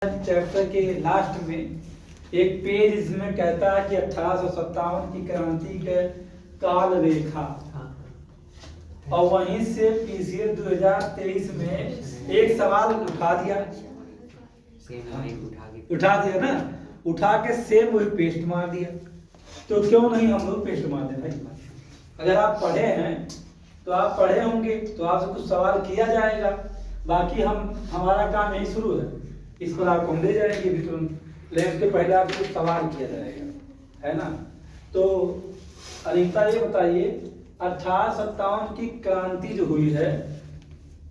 Chapter के last में एक पेज इसमें कहता है कि 1857 की क्रांति के काल रेखा, और वहीं से पीसीएस 2023 में एक सवाल उठा दिया ना, उठा के सेम वही पेस्ट मार दिया। तो क्यों नहीं हम लोग पेस्ट मार दें भाई? अगर आप पढ़े हैं तो आप पढ़े होंगे तो आपसे कुछ सवाल किया जाएगा। बाकी हमारा काम यही शुरू है, इस पर आपको हम ले जाएंगे भी तुरंत, लेकिन उसके पहले आपसे कुछ सवाल किया जाएगा, है ना। तो अनीता ये बताइए, 1857 की क्रांति जो हुई है,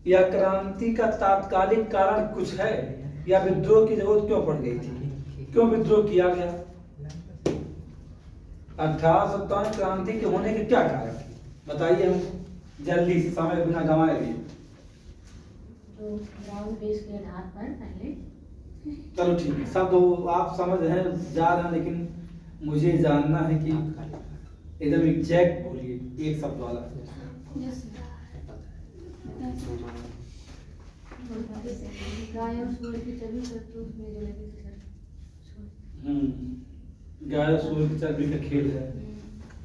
या क्रांति का तात्कालिक कारण कुछ है, या विद्रोह की जरूरत क्यों पड़ गई थी, क्यों विद्रोह किया गया? 1857 क्रांति के होने के क्या कारण बताइए हमको, जल्दी से, समय बिना गंवाए भी। तो ग्राउंड बेस के आधार पर पहले, चलो ठीक है, सब तो आप समझ रहे हैं, जा रहे हैं, लेकिन मुझे जानना है कि एकदम एग्जैक्ट बोलिए, एक शब्द वाला। गाय और सूअर की चर्बी शत्रु में जो लगी थी। गाय और सूअर की चर्बी का खेल है।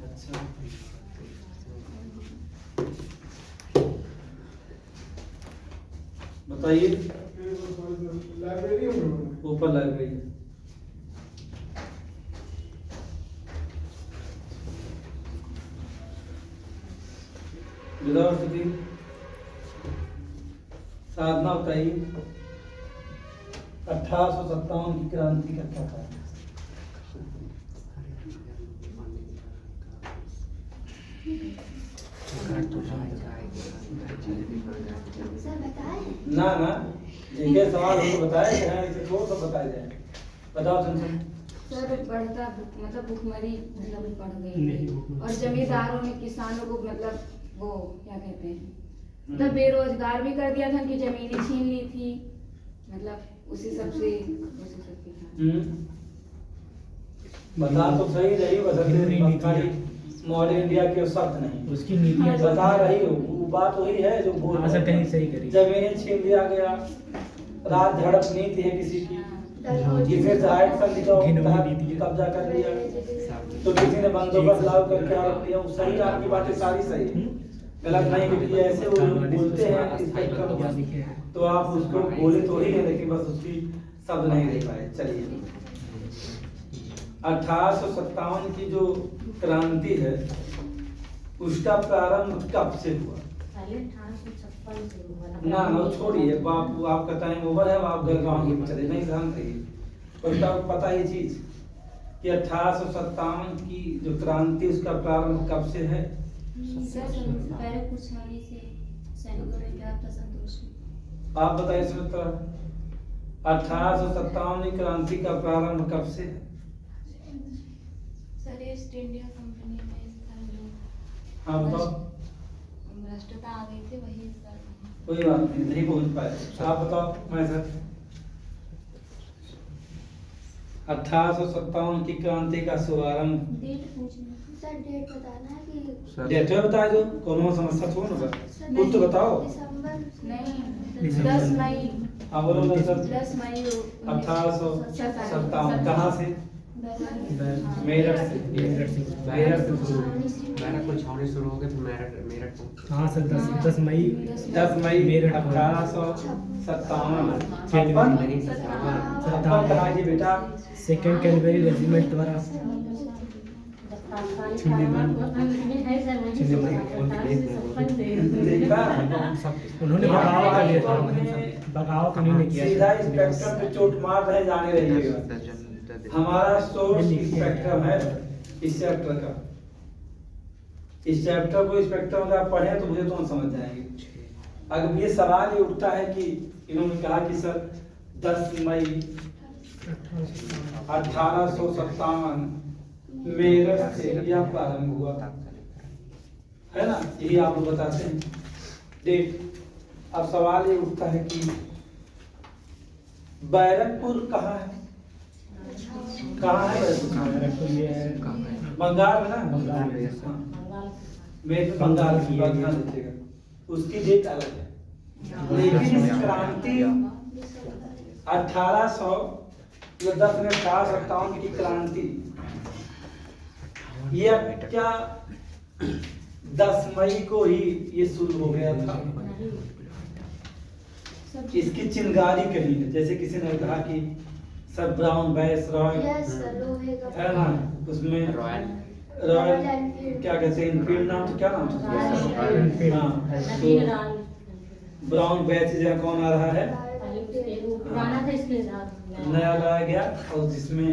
अच्छा, बताइए। ऊपर लाइब्रेरी विद्यार्थी साधना बताइए, 1857 की क्रांति का क्या कारण? ना जिनके सवाल हमको बताए गए हैं, इसे थोड़ा सा बताए जाए। बताओ संसन। सर, बढ़ता मतलब भुखमरी मतलब बढ़ गई थी, और जमींदारों ने किसानों को मतलब वो क्या कहते हैं, मतलब बेरोजगार भी कर दिया था, उनकी जमीनें छीन ली थी, मतलब उसी सबसे बता तो सही रही, बदलते मॉडर्न इंडिया के शब्द नहीं, उसकी नीतियां बता रही हो, वो बात वही है जो बोल रहे हैं। कहीं सही करी, जमीनें छीन लिया गया, रात झड़प नीति है किसी की, जिसे सहायक संधि का कब्जा कर लिया, तो किसी ने बंदोबस्त लागू करके आरोप लिया। वो सही, आपकी बातें सारी सही, गलत नहीं, क्योंकि ऐसे वो लोग बोलते हैं तो आप उसको बोले तो ही है, लेकिन बस उसकी शब्द नहीं दे पाए। चलिए, 1857 की जो क्रांति है उसका प्रारंभ कब से हुआ? पहले 1856 से हुआ ना छोड़िए, आपका टाइम ओवर है, आप बैकग्राउंड में चले, नहीं ध्यान रहिए। उसका पता ये चीज कि 1857 की जो क्रांति उसका प्रारंभ कब से है? पहले कुछ समय से सैनिकों ने क्या था संतोष। आप बताइए सुमित्रा, 1857 की क्रांति का प्रारंभ कब से है? सर, ईस्ट इंडिया कंपनी में हाँ बताओ। भ्रष्टता आ गई थी, वही सर। कोई बात नहीं पहुंच पाए, आप बताओ। मैं सर 1857 की क्रांति का शुभारंभ, डेट पूछना सर, डेट बताना है कि डेट बता दो, कोनो समस्या छोड़ ना सर, कुछ तो बताओ। दिसंबर नहीं, 10 मई। हाँ बोलो सर। 10 मई 1857 कहाँ से? मेरठ से छावनी शुरू हो गए, फिर मेरठ को। हाँ सर, 10 मई 10 मई 1857। कहा जी बेटा? 2nd कैलवरी रेजिमेंट द्वारा उन्होंने बगावत कर लिया था, बगावत उन्होंने किया। सीधा स्पेक्ट्रम पे चोट मार रहे, जाने रहिएगा। हमारा सोर्स स्पेक्ट्रम है इस चैप्टर का। इस चैप्टर को स्पेक्ट्रम अगर आप पढ़ें तो मुझे तो हम समझ जाएंगे। अगर ये सवाल ही उठता है कि इन्होंने कहा कि सर 10 मई 1857 मेरठ से यह प्रारंभ हुआ, है ना, यही आप लोग बताते हैं डेट। अब सवाल ये उठता है कि बैरकपुर कहाँ है? कहाँ है बैरकपुर? ये बंगाल में ना, बंगाल में बंगाल की बात ध्यान दीजिएगा, उसकी डेट अलग है। लेकिन इस क्रांति 1810 में 1857 की क्रांति, ये क्या 10 मई को ही ये शुरू हो गया था। इसकी चिंगारी कही है, जैसे किसी ने कहा कि सर ब्राउन बैस रॉयल है ना, उसमें रॉयल क्या कहते हैं, इनफील्ड नाम तो क्या नाम था, हाँ तो ब्राउन बैस जगह कौन आ रहा है, नया लाया गया, और जिसमें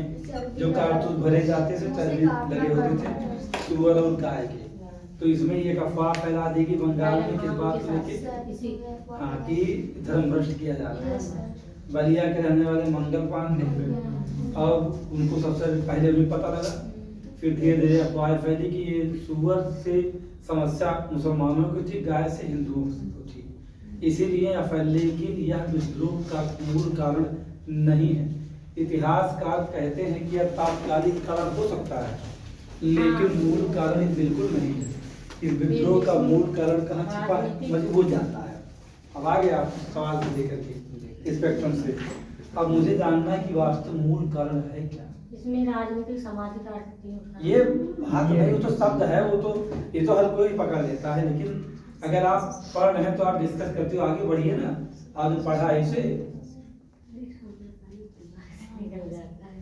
जो कारतूस भरे जाते थे चर्बी लगे होते थे सुअर और गाय के, तो इसमें ये अफवाह फैला दी कि बंगाल में किस बात को लेके, हाँ कि धर्म भ्रष्ट किया जा रहा है। बलिया के रहने वाले मंगल पांडे, और उनको सबसे पहले भी पता लगा, फिर धीरे धीरे अफवाह फैली कि ये सुअर से समस्या मुसलमानों की थी, गाय से हिंदुओं को थी, इसीलिए लेकिन यह विद्रोह का मूल कारण नहीं है। इतिहासकार कहते हैं कि यह तात्कालिक कारण हो सकता है, लेकिन मूल कारण बिल्कुल नहीं है। इस विद्रोह का मूल कारण कहाँ छिपा है, मजबूत जाता है। अब आगे आप सवाल को लेकर के स्पेक्ट्रम से, अब मुझे जानना है कि वास्तव मूल कारण है क्या। इसमें राजनीतिक सामाजिक आर्थिक ये बात नहीं, वो तो शब्द है, वो तो ये तो हर कोई पकड़ लेता है, लेकिन अगर आप पढ़ रहे हैं तो आप डिस्कस करते हो, आगे बढ़िए ना, आगे पढ़ाई से निकल जाता है।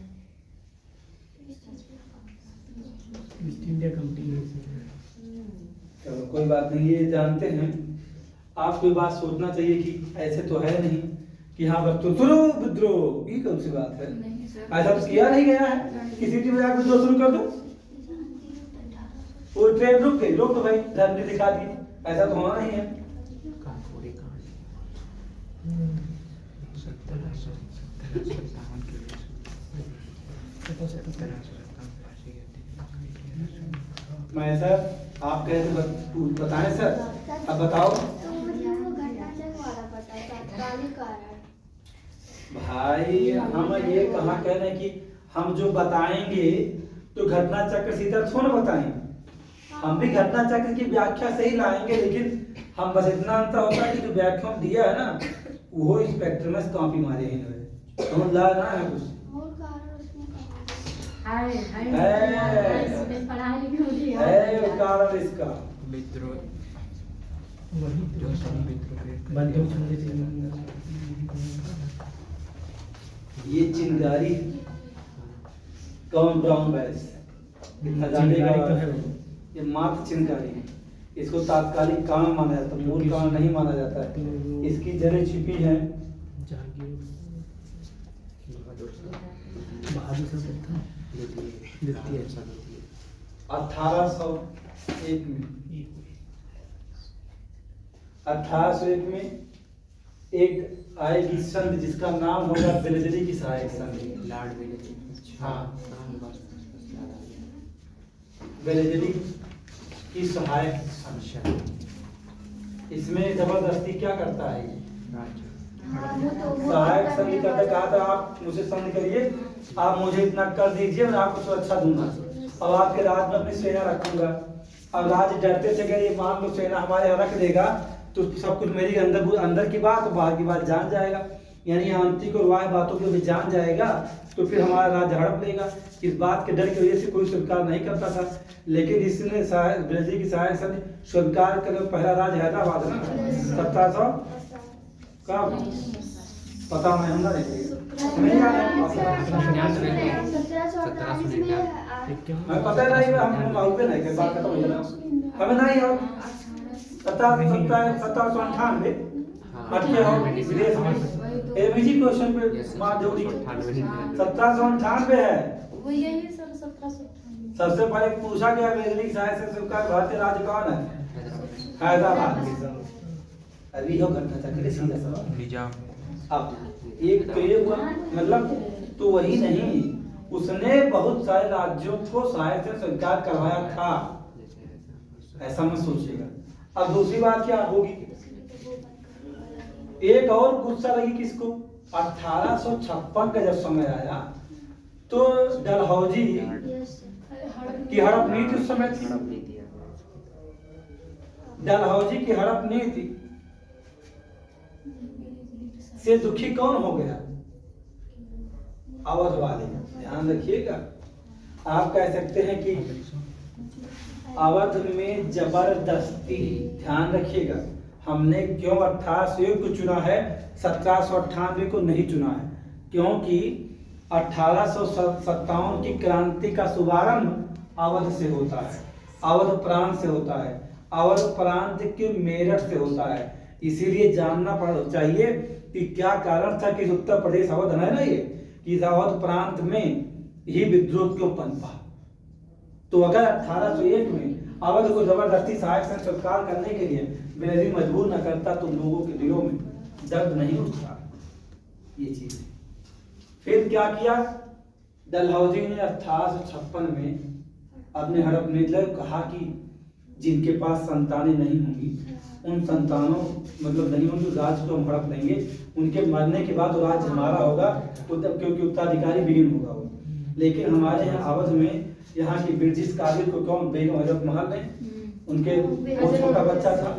India company. चलो कोई बात नहीं, ये जानते हैं। आपको ये बात सोचना चाहिए कि ऐसे तो है नहीं कि हाँ बस तो शुरू विद्रोह, ये कौन सी बात है, नहीं सर, ऐसा तो किया नहीं गया है कि सिटी में जाकर विद्रोह शुरू कर दो, वो ट्रेन रुक गई, रोक दो भाई, झंडी दिखा दी, ऐसा तो होना नहीं है। मैं सर आप कहे तो बताएं सर, अब बताओ। तो मुझे वो घटनाचक्र वाला पता है, तात्कालिक कारण। भाई हम ये कहाँ कह रहे हैं कि हम जो बताएंगे तो घटना चक्र सीधा थोड़ा बताएंगे, हम भी घटना चक्र की व्याख्या सही लाएंगे, लेकिन हम बस इतना अंतर होता है कि जो व्याख्या हम दिया है ना वो स्पेक्ट्रम में कॉपी मारे हैं, समझ ला ना है कुछ। मूल कारण उसमें कहा हाय इसमें पढ़ाई लिखी होती है। है कारण इसका विद्रोह वही जो सब विद्रोह बंदूक छोड़ने से ये चिंगारी कौन ब्राउन बैस खजाने का चिंगारी तो है वो। ये मात्र चिंगारी है, इसको तात्कालिक कारण माना जाता है, मूल कारण नहीं माना जाता है। इसकी जड़ें छिपी हैं जागीर बहादुर बहादुर साहब था द्वितीय 1801 में 1801 में एक आएगी संघ जिसका नाम होगा बेलजरी की सहायक संघ। Lord village. हाँ बस बेलजरी की सहायक संघ, इसमें जबरदस्ती क्या करता है ये सहायक संघ करते, कहा था आप मुझे संघ करिए, आप मुझे इतना कर दीजिए, मैं आपको सुरक्षा दूंगा, अब आपके राज में अपनी सेना रखूंगा। अब राज डरते थे अगर ये मान लो सेना हमारे यहाँ रख देगा तो सब कुछ मेरी अंदर की बात और बाहर की बात जान जाएगा, यानी आंतरिक और बाह्य बातों को भी जान जाएगा, तो फिर हमारा राज हड़प लेगा। इस बात के डर की वजह से कोई स्वीकार नहीं करता था, लेकिन इसने बेलजरी की सहायक संघ स्वीकार कर, पहला राज हैदराबाद ना 1700 का पता नहीं होगा, नहीं याद है, मैं पता नहीं, हम मालूम नहीं कि बात खत्म हो जाना, हमें नहीं याद। 1798 अटके हो विदेश में एबीजी क्वेश्चन पे मार जोड़ी 1798 है। वो यही सर 1798। सबसे पहले पूछा गया बेलजरी की सहायक संघ का भारतीय राज्य कौन है, हैदराबाद। अभी हो घटना चक्र सीधा सवाल। निजाम। अब एक तो ये हुआ, मतलब तो वही नहीं, उसने बहुत सारे राज्यों को सहायक से स्वीकार करवाया था, ऐसा मत सोचिएगा। अब दूसरी बात क्या होगी, एक और गुस्सा लगी किसको, 1856 का जब समय आया तो डलहौजी की हड़प नीति उस समय थी, डलहौजी की हड़प नीति से दुखी कौन हो गया, अवध वाले, ध्यान रखिएगा। आप कह सकते हैं कि अवध में जबरदस्ती, ध्यान रखिएगा। हमने क्यों 1801 को चुना है, 1798 को नहीं चुना है? क्योंकि 1857 की क्रांति का शुभारंभ अवध से होता है, अवध प्रांत से होता है, अवध प्रांत के मेरठ से होता है। इसीलिए जानना चाहिए कि क्या कारण था कि उत्तर प्रदेश अवध है ना, ये कि इस अवध प्रांत में ही विद्रोह क्यों पनपा। तो अगर 1801 में अवध को जबरदस्ती सहायक संघ सत्कार करने के लिए ब्रिटिश मजबूर न करता तो लोगों के दिलों में दर्द नहीं उठता। ये चीज है। फिर क्या किया, डलहौजी ने 1856 में अपने हड़प नेतृत्व कहा कि जिनके पास संतानें नहीं होंगी उन संतानों मतलब नहीं होंगी, राज्य को हम हड़प लेंगे, उनके मरने के बाद राज्य हमारा होगा, क्योंकि उत्तराधिकारी विहीन होगा वो। लेकिन हमारे यहाँ अवध में यहाँ की ब्रिटिश काबिल को कौन, बेगम हजरत महल ने, उनके बहुत छोटा बच्चा था।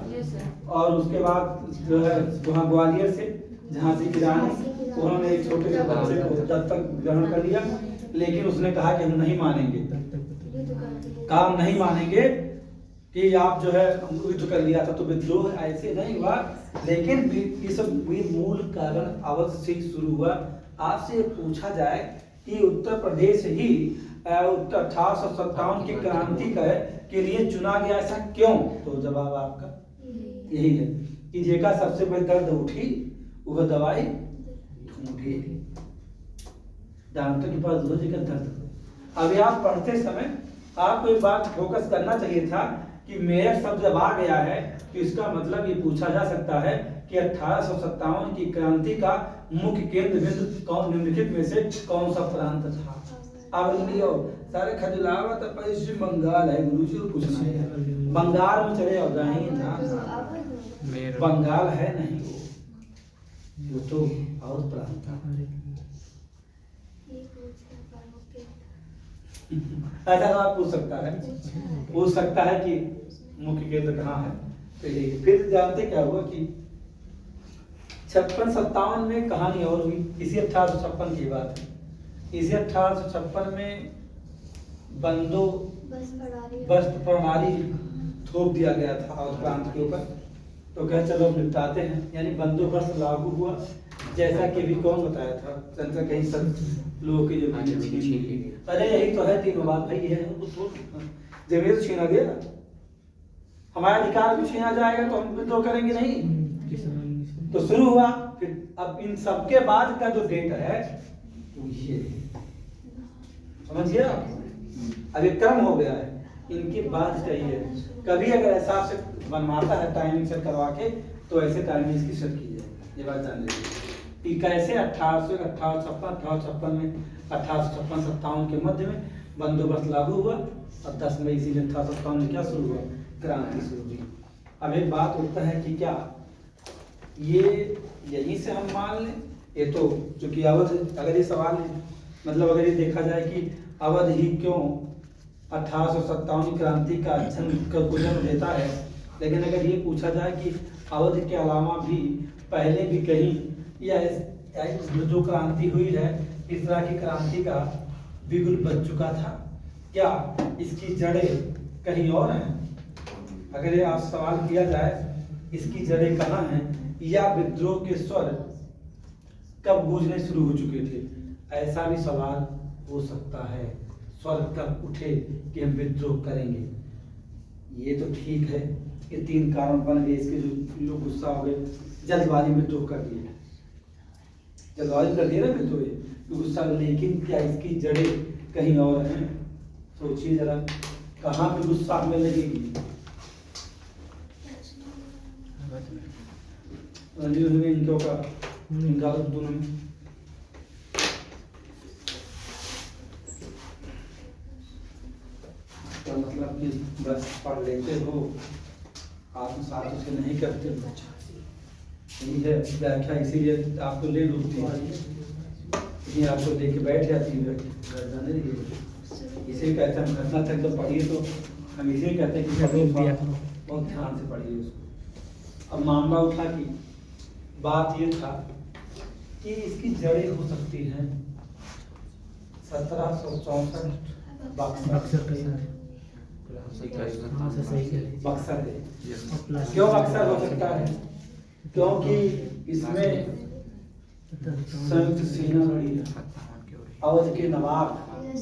और उसके बाद जो है वहाँ ग्वालियर से झांसी की रानी, उन्होंने एक छोटे से बच्चे को दत्तक ग्रहण कर लिया। लेकिन उसने कहा कि हम नहीं मानेंगे, काम नहीं मानेंगे कि आप जो है युद्ध कर लिया था, तो विद्रोह ऐसे नहीं हुआ। लेकिन ये सब मूल कारण अवध से शुरू हुआ। आपसे पूछा जाए कि उत्तर प्रदेश ही 1857 की क्रांति के लिए चुना गया, ऐसा क्यों? तो जवाब आपका यही है कि जेका सबसे बड़ी दर्द उठी वह दवाई ढूंढी। डॉक्टर के पास रोज का दर्द। अभी आप पढ़ते समय आपको एक बात फोकस करना चाहिए था कि मेरठ शब्द जब आ गया है तो इसका मतलब ये पूछा जा सकता है कि 1857 की क्रांति का मुख्य केंद्र बिंदु कौन, निम्नलिखित में से कौन सा प्रांत था? अब लियो सारे खजुलावा तो पश्चिम बंगाल है, गुरुजी को पूछना है। बंगाल में चले और जाएंगे ना, बंगाल है नहीं वो तो और प्रांत था। ऐसा आप पूछ सकता है कि मुख्य केंद्र कहाँ है। तो ये फिर जानते क्या हुआ कि 56-57 में कहानी और हुई। इसी 1856 की बात है। इसी 1856 में बंदोबस्त प्रणाली थोप दिया गया था अवध प्रांत के ऊपर। तो कह चलो निपटाते हैं, यानी बंदोबस्त लागू हुआ। जैसा कि भी कौन बताया था, संसद कहीं सब लोगों की जमीन छीन ली। अरे यही तो है तीनों बात भाई, ये जमीन तो छीना गया, हमारा अधिकार भी छीना जाएगा तो हम विद्रोह करेंगे नहीं। तो शुरू हुआ। फिर अब इन सबके बाद का जो डेट है तो ये समझिए, अब एक क्रम हो गया है, इनके बाद चाहिए। कभी अगर ऐसा आपसे बनवाता है टाइमिंग सेट करवा के, तो ऐसे टाइमिंग इसकी सेट की जाए। ये बात जान लीजिए कि कैसे 1856 में 1856-57 के मध्य में बंदोबस्त लागू हुआ और 10 मई से 1857 में क्या शुरू हुआ, क्रांति शुरू हुई। अब एक बात उठता है कि क्या ये यहीं से हम मान लें, ये तो चूंकि अवध, अगर ये सवाल मतलब अगर ये देखा जाए कि अवध ही क्यों 1857 क्रांति का जन्म देता है, लेकिन अगर ये पूछा जाए कि अवध के अलावा भी पहले भी कहीं या जो क्रांति हुई है इस तरह की क्रांति का बिगुल बच चुका था, क्या इसकी जड़ें कहीं और हैं? अगर ये आप सवाल किया जाए इसकी जड़ें कहाँ हैं, या विद्रोह के स्वर कब गूंजने शुरू हो चुके थे, ऐसा भी सवाल हो सकता है। स्वर कब उठे कि हम विद्रोह करेंगे? ये तो ठीक है, ये 3 कारण बन गए इसके, जो लोग गुस्सा हो गए, जल्दबाजी में विद्रोह कर दिया, जल्दबाजी कर दिया ना विद्रोह, गुस्सा। लेकिन क्या इसकी जड़ें कहीं और हैं? सोचिए जरा, कहाँ पे गुस्सा हमें लगेगी? इनके का इनका दोनों में तो मतलब कि बस पढ़ लेते हो, आत्मसात उसे नहीं करते हो। यही है व्याख्या, इसीलिए आपको ले डूबती है, इसीलिए आपको लेके बैठ जाती है। इसे कहते हैं हम घटना तक तो पढ़िए, तो हम इसे कहते हैं कि बहुत ध्यान से पढ़िए उसको। अब मामला उठा कि बात ये था कि इसकी जड़ें हो सकती हैं 1764 बक्सर। बक्सर का यार हाँ से सही कह रहे हैं। बक्सर है। और प्लास्टिक क्यों बक्सर हो सकता है? क्योंकि इसमें संयुक्त सेना लड़ी है। अवध के नवाब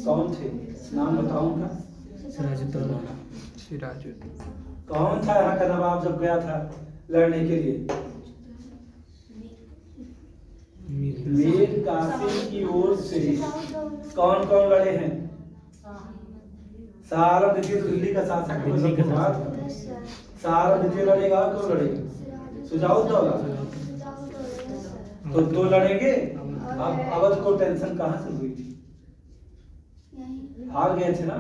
कौन थे? नाम बताओ उनका। सिराजुद्दौला कौन था यहाँ का नवाब जब गया था लड़ने के लिए? मीर कासिम की ओर से कौन कौन लड़े हैं? सहारा द्वितीय तो दिल्ली का शासक है, दिल्ली का मतलब सहारा द्वितीय लड़ेगा और कौन लड़ेगा? सिराजुद्दौला। तो दो लड़ेंगे। अब अवध को टेंशन कहाँ से हुई थी? हार गए थे ना।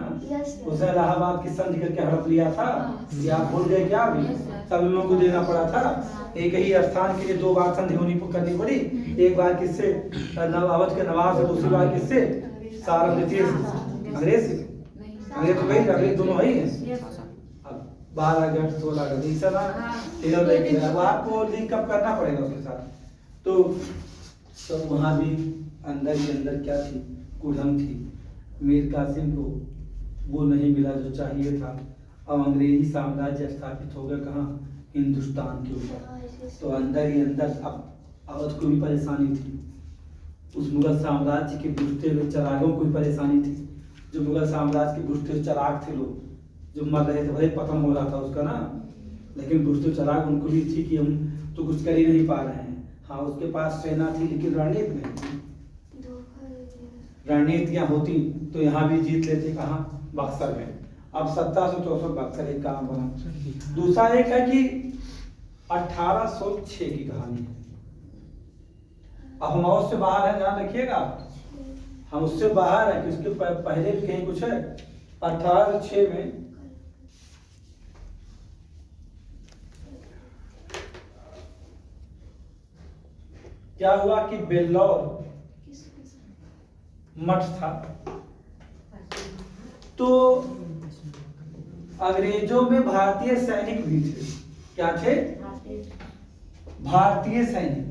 उसने इलाहाबाद की संधि करके हड़प लिया था। ये आप भूल गए क्या? अभी सब लोगों को देना पड़ा था। एक ही स्थान के लिए दो बार संधि करनी पड़ी। एक बार किससे? अवध के नवाब से, दूसरी बार किससे? सहारा द्वितीय से। अंग्रेज से। अंग्रेज तो वही, अंग्रेज दोनों वही है। अब 12 अगस्त 16 अगस्त ये सब तीनों लेके अब आपको लिंक अप करना पड़ेगा उसके साथ। तो वहां भी अंदर ही अंदर क्या थी? कुढ़म थी। मीर कासिम को वो नहीं मिला जो चाहिए था। अब अंग्रेजी साम्राज्य स्थापित हो गया कहाँ? हिंदुस्तान के ऊपर। तो अंदर ही अंदर अब अवध को भी परेशानी थी। उस मुगल साम्राज्य के बुझते हुए चिरागों को भी परेशानी थी। जो मुगल साम्राज्य के बुझते हुए चिराग थे लोग जो मर रहे थे, भले पतन हो रहा था उसका ना, लेकिन बुझते चिराग उनको भी थी कि हम तो कुछ कर ही नहीं पा रहे हैं। हाँ, उसके पास सेना थी लेकिन रणनीति नहीं थी। रणनीतियां होती तो यहाँ भी जीत लेते। कहाँ? बक्सर में। अब 1764 बक्सर एक काम बना। दूसरा एक है कि 1806 की कहानी है। अब हम उससे बाहर हैं, ध्यान रखिएगा, हम उससे बाहर हैं कि उसके पहले भी कहीं कुछ है। 1806 में क्या हुआ कि बेल्लौर मठ था। तो अंग्रेजों में भारतीय सैनिक भी थे। क्या थे? भारतीय सैनिक।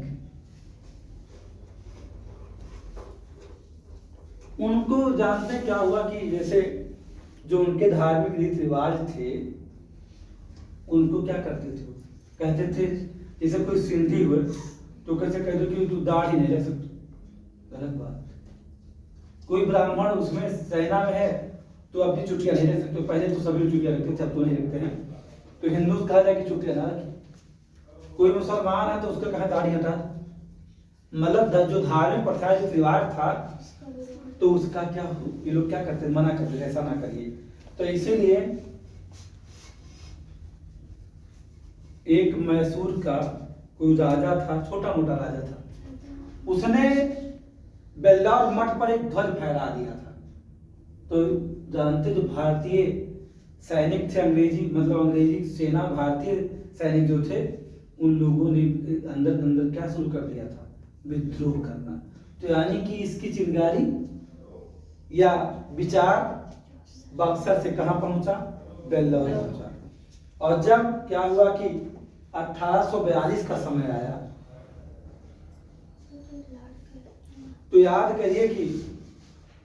उनको जानते क्या हुआ कि जैसे जो उनके धार्मिक रीति रिवाज थे उनको क्या करते थे? कहते थे जैसे कोई सिंधी हुए तो कैसे कह दो कि तू दाढ़ी नहीं रख सकता, गलत बात। कोई ब्राह्मण उसमें सेना में है तो अपनी चुटिया नहीं रख सकते। पहले तो सभी चुटिया रखते थे, अब तो नहीं रखते हैं। तो हिंदू कहा जाए कि चुटिया ना रखी। कोई मुसलमान है तो उसका कहा दाढ़ी हटा। मतलब जो धार्मिक प्रथा जो रिवाज था तो उसका क्या ये लोग क्या करते? मना करते, ऐसा ना करिए। तो इसीलिए एक मैसूर का कोई राजा था, छोटा मोटा राजा था, उसने बेल्लौर मठ पर एक ध्वज फहरा दिया था। तो जानते जो भारतीय सैनिक थे, अंग्रेजी सेना, भारतीय सैनिक जो थे, उन लोगों ने अंदर अंदर क्या शुरू कर दिया था? विद्रोह करना। तो यानी कि इसकी चिंगारी या विचार बक्सर से कहां पहुंचा? बेल्लौर पहुंचा। और जब क्या हुआ कि 1842 का समय आया तो याद करिए कि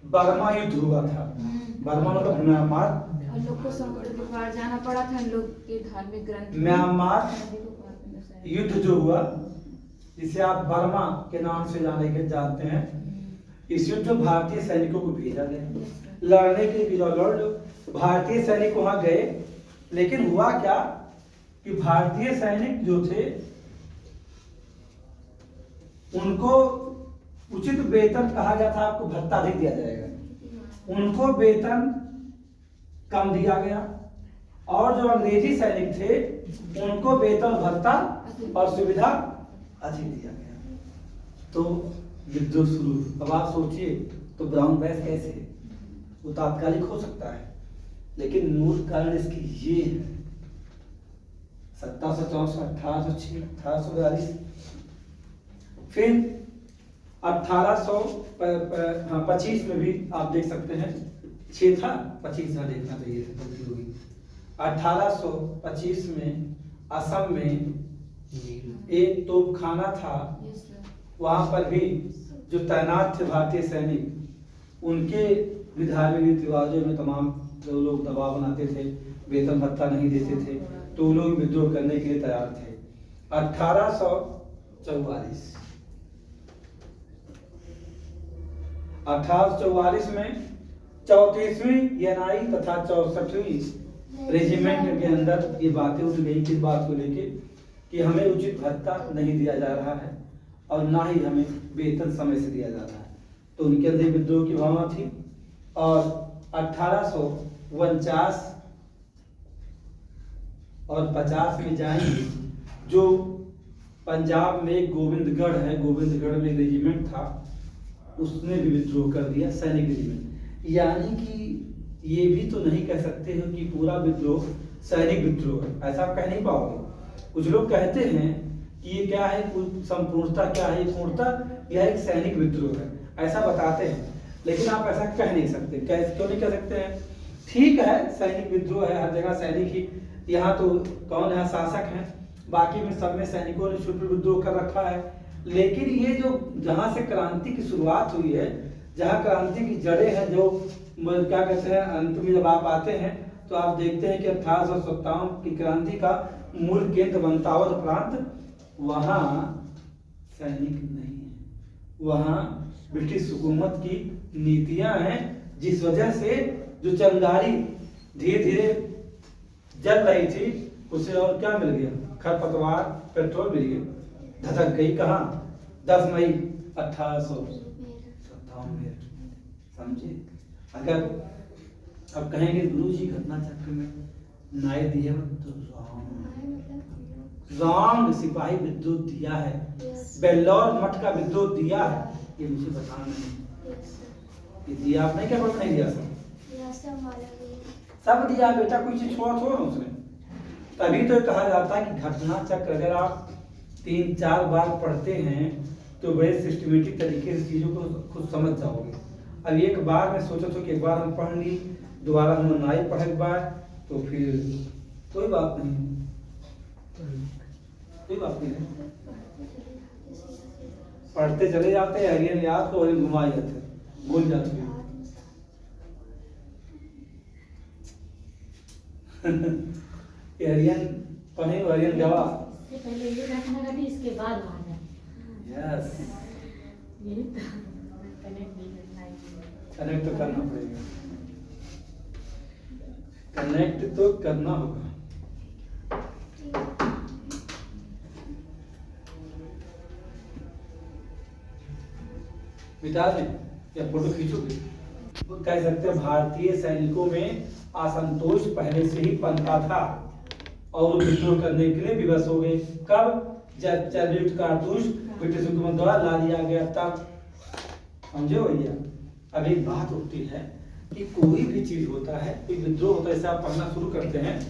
बर्मा युद्ध हुआ था। बर्मा मतलब म्यांमार। और लोग को समुद्र के पार जाना पड़ा था। लोग के धार्मिक ग्रंथ म्यांमार युद्ध जो हुआ, जिसे आप बर्मा के नाम से जानते हैं, इस युद्ध में भारतीय सैनिकों को भेजा गया लड़ने के लिए। लड़ लो, भारतीय सैनिक वहां गए, लेकिन हुआ क्या कि भारतीय सैनिक जो थे उनको उचित वेतन कहा गया था, आपको भत्ता अधिक दिया जाएगा। उनको वेतन कम दिया गया और जो अंग्रेजी सैनिक थे उनको वेतन भत्ता और सुविधा अधिक दिया गया। तो विद्रोह शुरू। अब आप सोचिए तो ब्राउन बैस कैसे है? वो तात्कालिक हो सकता है, लेकिन मूल कारण इसकी ये है 1764, 1806, 1842। फिर 1825 में भी आप देख सकते हैं, 6 था 25 ना देखना चाहिए था, गलती होगी। 1825 में असम में एक तोपखाना था, वहां पर भी जो तैनात थे भारतीय सैनिक उनके भी धार्मिक रीति रिवाजों में तमाम जो लोग दबाव बनाते थे, वेतन भत्ता नहीं देते थे, तो वो लोग विद्रोह करने के लिए तैयार थे। 1844 में 34वीं एएनआई तथा 64वीं रेजिमेंट के अंदर ये बातें उठ गई किस बात को लेके कि हमें उचित भत्ता नहीं दिया जा रहा है और ना ही हमें वेतन समय से दिया जा रहा है। तो उनके अंदर विद्रोह की भावना थी। और 1849 और 50 में जाएंगे, जो पंजाब में गोविंदगढ़ है, गोविंदगढ़ में रेजिमेंट था, उसने भी विद्रोह कर दिया, सैनिक रेजिमेंट। यानी कि ये भी तो नहीं कह सकते हो कि पूरा विद्रोह सैनिक विद्रोह है, ऐसा आप कह नहीं पाओगे। कुछ लोग कहते हैं कि ये क्या है, संपूर्णता क्या है, पूर्णता यह एक सैनिक विद्रोह है, ऐसा बताते हैं। लेकिन आप ऐसा कह नहीं सकते। क्यों नहीं कह सकते हैं? ठीक है, सैनिक विद्रोह है, हर जगह सैनिक ही, यहाँ तो कौन है, शासक हैं, बाकी में सब में सैनिकों ने शुद्ध विद्रोह कर रखा है। लेकिन ये जो जहाँ से क्रांति की शुरुआत हुई है, जहाँ क्रांति की जड़ें हैं, जो क्या कहते हैं, अंत में जब आप आते हैं तो आप देखते हैं कि 1857 की क्रांति का मूल केंद्र बनतावत प्रांत, वहाँ सैनिक नहीं है, वहाँ ब्रिटिश हुकूमत की नीतियां हैं, जिस वजह से जो चिंगारी धीरे धीरे जल रही थी, उसे और क्या मिल गया, खरपतवार, पेट्रोल मिल गया, धधक गई। कहाँ? 10 मई 1857 में। समझे? अगर अब कहेंगे गुरु जी घटना चक्र में न्याय दिया तो रॉन्ग, सिपाही विद्रोह दिया है, बेल्लौर मठ का विद्रोह दिया है, ये मुझे बताना नहीं दिया। आपने क्या पता नहीं दिया? सब दिया बेटा, कोई चीज छोड़ा थोड़ा उसने। तभी तो कहा जाता है कि घटना चक्र अगर आप 3-4 बार पढ़ते हैं तो बड़े सिस्टमेटिक तरीके से चीजों को खुद समझ जाओगे। अब एक बार मैं सोचा था कि एक बार हम पढ़ ली, दोबारा हम नाई पढ़े एक बार, तो फिर कोई बात नहीं, कोई बात नहीं है। पढ़ते चले जाते हैं, हरियन याद को हरियन घुमा जाते, भूल जाते हैं। हरियन पढ़े, हरियन जवाब पहले ये घटना घटी, इसके बाद वहाँ जाए। यस, ये तो कनेक्ट नहीं करना है। कनेक्ट तो करना पड़ेगा, कनेक्ट तो करना होगा। मिटा दें या फोटो खींचोगे? कह सकते हैं भारतीय सैनिकों में असंतोष पहले से ही पनपा था और विद्रोह करने के लिए विवश हो गए। कब? जब चैल्यूट कारतूस ब्रिटिश हुकूमत द्वारा ला लिया गया तब। समझे भैया? अब एक बात होती है कि कोई भी चीज होता है, कोई विद्रोह होता है, जैसे आप पढ़ना शुरू करते हैं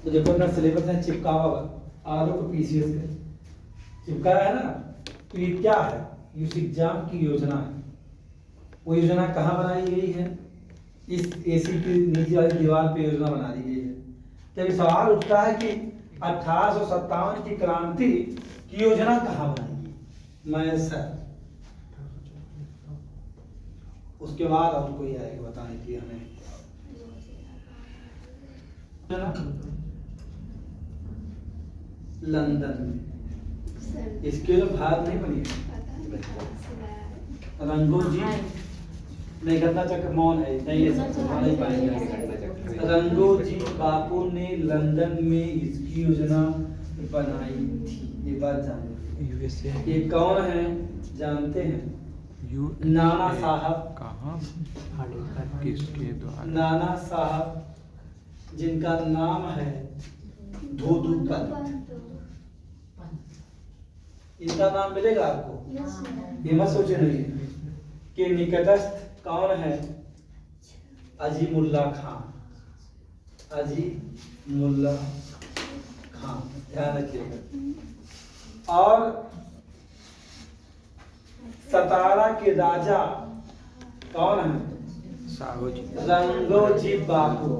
तो देखो अपना सिलेबस है चिपकावा हुआ, आर को पीसीएस का चिपकाया है ना, तो ये क्या है? इस एग्जाम की योजना है। वो योजना कहाँ बनाई गई है? इस एसी की नीचे वाली दीवार पे योजना बना दी गई है। जब सवाल उठता है कि 1857 की क्रांति की योजना कहाँ बनाई गई, मैं सर, उसके बाद हम कोई आएगा बताने की हमें। लंदन में इसके जो भारत नहीं बनी है, रंगोजी नहीं, घटना चक्र मौन है, नहीं नहीं पाएंगे। रंगोजी बापू ने लंदन में इसकी योजना बनाई थी, ये बात जान। ये कौन है जानते हैं? नाना साहब। कहाँ? किसके द्वारा? नाना साहब, जिनका नाम है धोधुकल। इनका नाम मिलेगा आपको, ये मत सोचे नहीं कि निकटस्थ कौन है? अजीमुल्ला खान, अजीमुल्ला खान, ध्यान रखिएगा। और सतारा के राजा कौन है? साहूजी। रंगोजी बापू,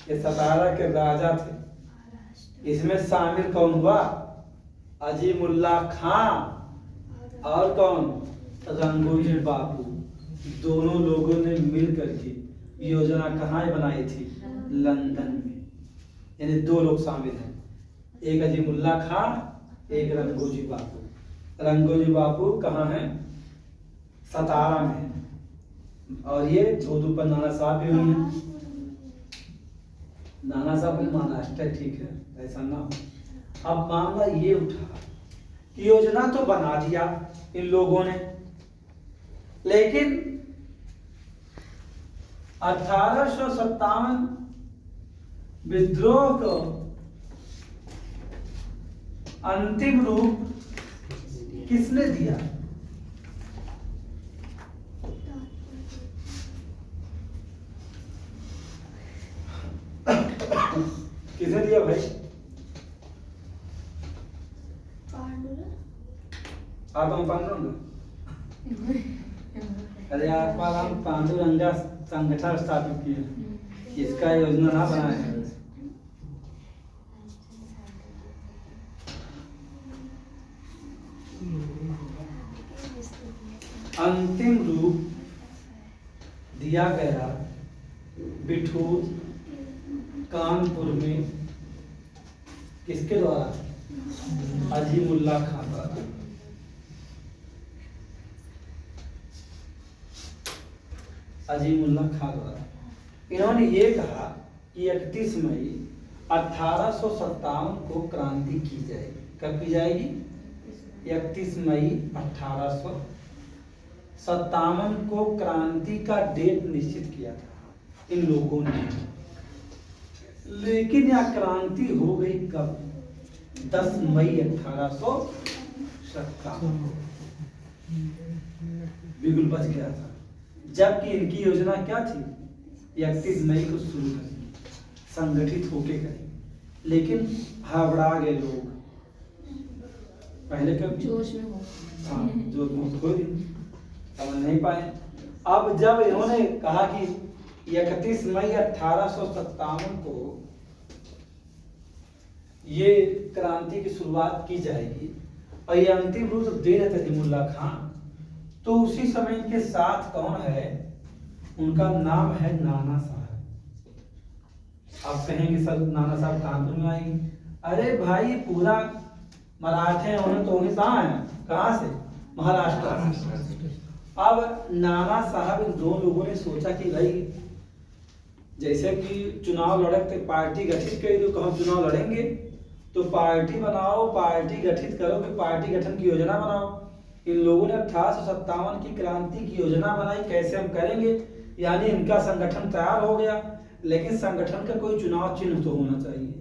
ये सतारा के राजा थे। इसमें शामिल कौन हुआ? अजीमुल्ला खान और कौन? रंगोजी बापू। दोनों लोगों ने मिल करके योजना कहाँ बनाई थी? लंदन में। यानी दो लोग शामिल हैं, एक अजीमुल्ला खां, एक रंगोजी बापू। रंगोजी बापू कहाँ हैं? सतारा में हैं। और ये दूध ऊपर नाना साहब भी हुई हैं। नाना साहब भी महाराष्ट्र, ठीक है, ऐसा ना हो। अब मामला ये उठा कि योजना तो बना दिया इन लोगों ने, लेकिन 1857 विद्रोह को अंतिम रूप किसने दिया? किसने दिया भाई? आप हम पांडुरंग? अरे आप हम पांडुरंगा संगठन स्थापित किए, इसका योजना ना बनाए हैं। अंतिम रूप दिया गया बिठूर कानपुर में, किसके द्वारा? अजीमुल्ला खां द्वारा। अजीमुल्ला खां द्वारा इन्होंने ये कहा कि 31 मई 1857 को क्रांति की जाएगी। कब की जाएगी? 31 मई 1857 को क्रांति का डेट निश्चित किया था इन लोगों ने। लेकिन यह क्रांति हो गई कब? 10 मई 1857। बिल्कुल बच गया था, जबकि इनकी योजना क्या थी? 31 मई को शुरू करेंगे, संगठित होके करेंगे, लेकिन हड़बड़ा गए लोग। पहले कब? जोश में हो। हाँ, जो खो दी, समझ नहीं पाए। अब जब इन्होंने कहा कि 31 मई 1857 को ये क्रांति की शुरुआत की जाएगी और ये अंतिम रूप दे रहे थे अजीमुल्ला खां, तो उसी समय के साथ कौन है? उनका नाम है नाना साहब। आप कहेंगे सर नाना साहब कानपुर में आएंगे? अरे भाई पूरा मराठे होने तो उन्हें कहाँ है? कहाँ से? महाराष्ट्र। अब नाना साहब इन दो लोगों ने सोचा कि भाई जैसे कि चुनाव लड़कते पार्टी गठित करी, तो हम चुनाव लड़ेंगे तो पार्टी बनाओ, पार्टी गठित करो, फिर पार्टी गठन की योजना बनाओ। इन लोगों ने 1857 की क्रांति की योजना बनाई, कैसे हम करेंगे। यानी इनका संगठन तैयार हो गया, लेकिन संगठन का कोई चुनाव चिन्ह तो होना चाहिए।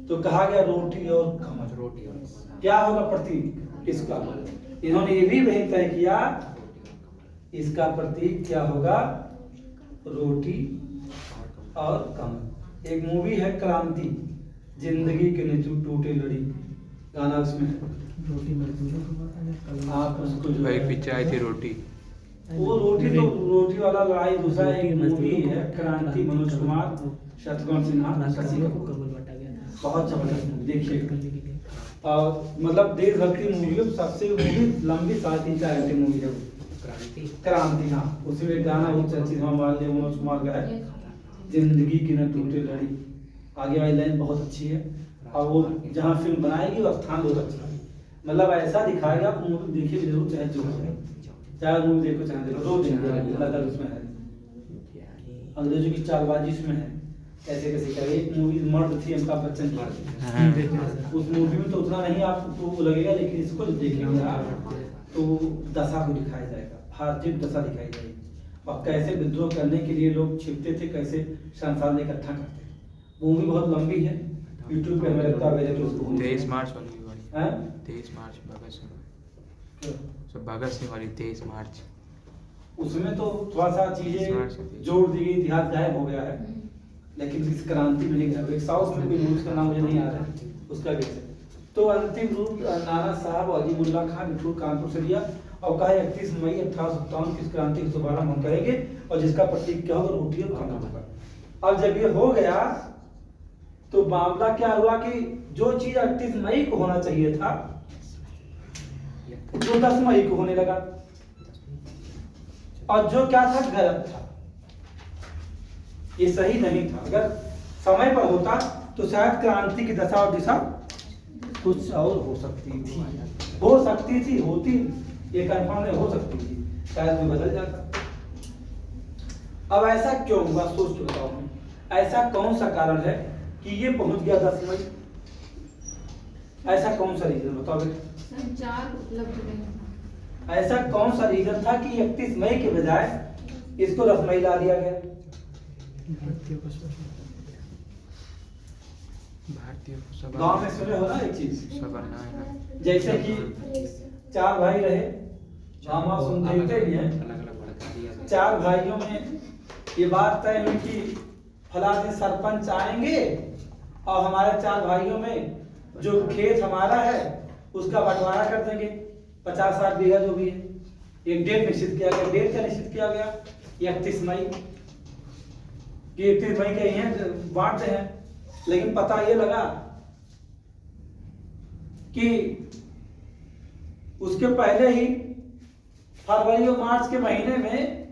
तो कहा गया रोटी और कमल। रोटी और क्या होगा प्रतीक इसका? इन्होंने ये भी वही तय किया, इसका प्रतीक क्या होगा? रोटी और कमल। एक मूवी है क्रांति, जिंदगी के नीचे टूटे लड़ी, गाना उसमें है। रोटी मजदूरों आप उसको जो भाई है- पीछे आई थी रोटी। वो रोटी तो रोटी वाला लड़ाई, दूसरा एक मूवी है क्रांति, मनोज कुमार, शत्रुघ्न सिन्हा, शशि कपूर। कबूल बांटा गया था। बहुत जबरदस्त मूवी, देखिए। करने के लिए। और मतलब देशभक्ति मूवी है, सबसे मूवी लंबी 3.5 घंटे मूवी है वो। क्रांति क्रांति, हाँ। उसमें एक गाना बहुत चर्चित हमारे मनोज कुमार का है, जिंदगी की न टूटे लड़ी। आगे वाली लाइन बहुत अच्छी है, और वो जहाँ फिल्म बनाएगी वो स्थान बहुत अच्छा है। मतलब ऐसा दिखाएगा, आप मूवी देखिए जरूर, चाहे जो है, चाहे मूवी देखो चाहे देखो, रो देंगे लगा उसमें है। अंग्रेजों की चालबाजी उसमें है, कैसे कैसे करे। एक मूवी मर्द थी अमिताभ बच्चन की, उस मूवी में तो उतना नहीं आपको लगेगा, लेकिन इसको जब देखेंगे आप तो दशा को दिखाया जाएगा, हार्दिक दशा दिखाई जाएगी, और कैसे विद्रोह करने के लिए लोग छिपते थे, कैसे संसाधन इकट्ठा करते थे। मूवी बहुत लंबी है, यूट्यूब पे हमें लगता है 23 मार्च वाली हैं? 23 मार्च भगत सिंह, भगत सिंह वाली 23 मार्च। उसमें तो थोड़ा सा चीजें जोड़ दी गई, इतिहास गायब हो गया है, लेकिन इस क्रांति में नहीं गया। एक साउथ में कोई न्यूज का नाम मुझे नहीं आ रहा है, उसका कैसे। तो अंतिम रूप नाना साहब अजीमुल्ला खां बिठूर कानपुर से लिया और कहा 31 मई 1857 की क्रांति की शुभारंभ हम करेंगे, और जिसका प्रतीक क्या होगा? रोटी और कमल होगा। अब जब ये हो गया तो मामला क्या हुआ कि जो चीज 31 मई को होना चाहिए था वो 10 मई को होने लगा। और जो क्या था गलत था, ये सही नहीं था। अगर समय पर होता तो शायद क्रांति की दशा और दिशा कुछ और हो सकती थी, होती, ये कंफर्म नहीं, हो सकती थी, शायद में बदल जाता। अब ऐसा क्यों हुआ, सोच के बताओ मैं, ऐसा कौन सा कारण है कि ये पहुंच गया 10 मई? ऐसा कौन सा रीजन बताओ बेटा? संचार उपलब्ध नहीं था। ऐसा कौन सा रीजन था कि 31 मई के बजाय इसको 10 मई ला दिया गया? भारतीय को सब गांव में सुने हो ना एक चीज, सब करना है। जैसे कि 4 भाई रहे, मामा सुनते ही हैं, अलग अलग भड़का दिया। 4 भाइयों में ये बात तय हुई कि फला दिन सरपंच आएंगे और हमारे 4 भाइयों में जो खेत हमारा है उसका बंटवारा कर देंगे, 50-60 बीघा जो भी है। एक डेट निश्चित किया गया। डेट क्या निश्चित किया गया? 31 मई कि 31 मई के हैं बांटते हैं। लेकिन पता ये लगा कि उसके पहले ही फरवरी और मार्च के महीने में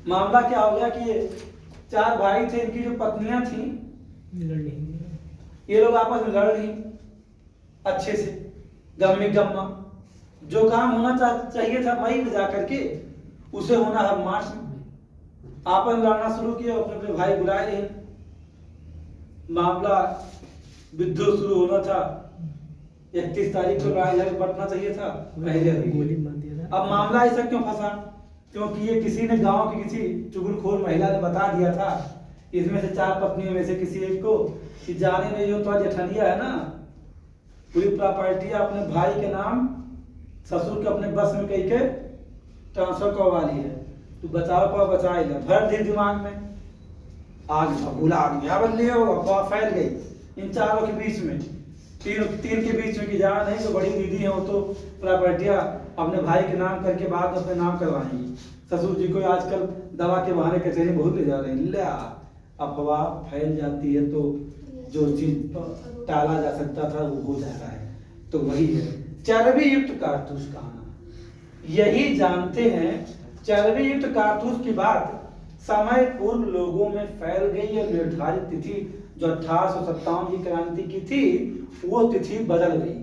मामला क्या हो गया कि 4 भाई थे, इनकी जो पत्नियां थी ये लोग आपस में लड़ रही अच्छे से, गम्मे गम्मा। जो काम होना चाहिए था मई में जाकर के, उसे होना है मार्च में। आपस में लड़ना शुरू किया, अपने अपने भाई बुलाए रहे। मामला विद्रोह शुरू होना था 31 तारीख को, लड़ाई बढ़ना चाहिए था पहले गोली मार दिया था। अब मामला ऐसा क्यों फंसा? क्योंकि ये किसी ने गांव की किसी चुगलखोर महिला ने बता दिया था, इसमें से 4 पत्नियों में से किसी एक को, कि जाने नहीं जो तो जेठनिया है ना, पूरी प्रॉपर्टी अपने भाई के नाम ससुर के अपने बस में कही के ट्रांसफर करवा ली है, तू बचाओ पाओ बचा ले। भर दी दिमाग में आग भूला आदमी बल्ले हो, अफवाह फैल गई इन 4 के बीच में, 3 के बीच में कि जहाँ नहीं तो बड़ी दीदी है वो तो प्रॉपर्टियां अपने भाई के नाम करके बाद में अपने नाम करवाएंगी। ससुर जी को आजकल दवा के बहाने कचहरी बहुत ले जा रहे हैं। ले अफवाह फैल जाती है तो जो चीज टाला जा सकता था वो हो जाता है। तो वही है चर्बी युक्त कारतूस कहना। यही जानते हैं चर्बी युक्त कारतूस की बात समय पूर्व लोगों में फैल गई और निर्धारित तिथि जो 1857 की क्रांति की थी वो तिथि बदल गई,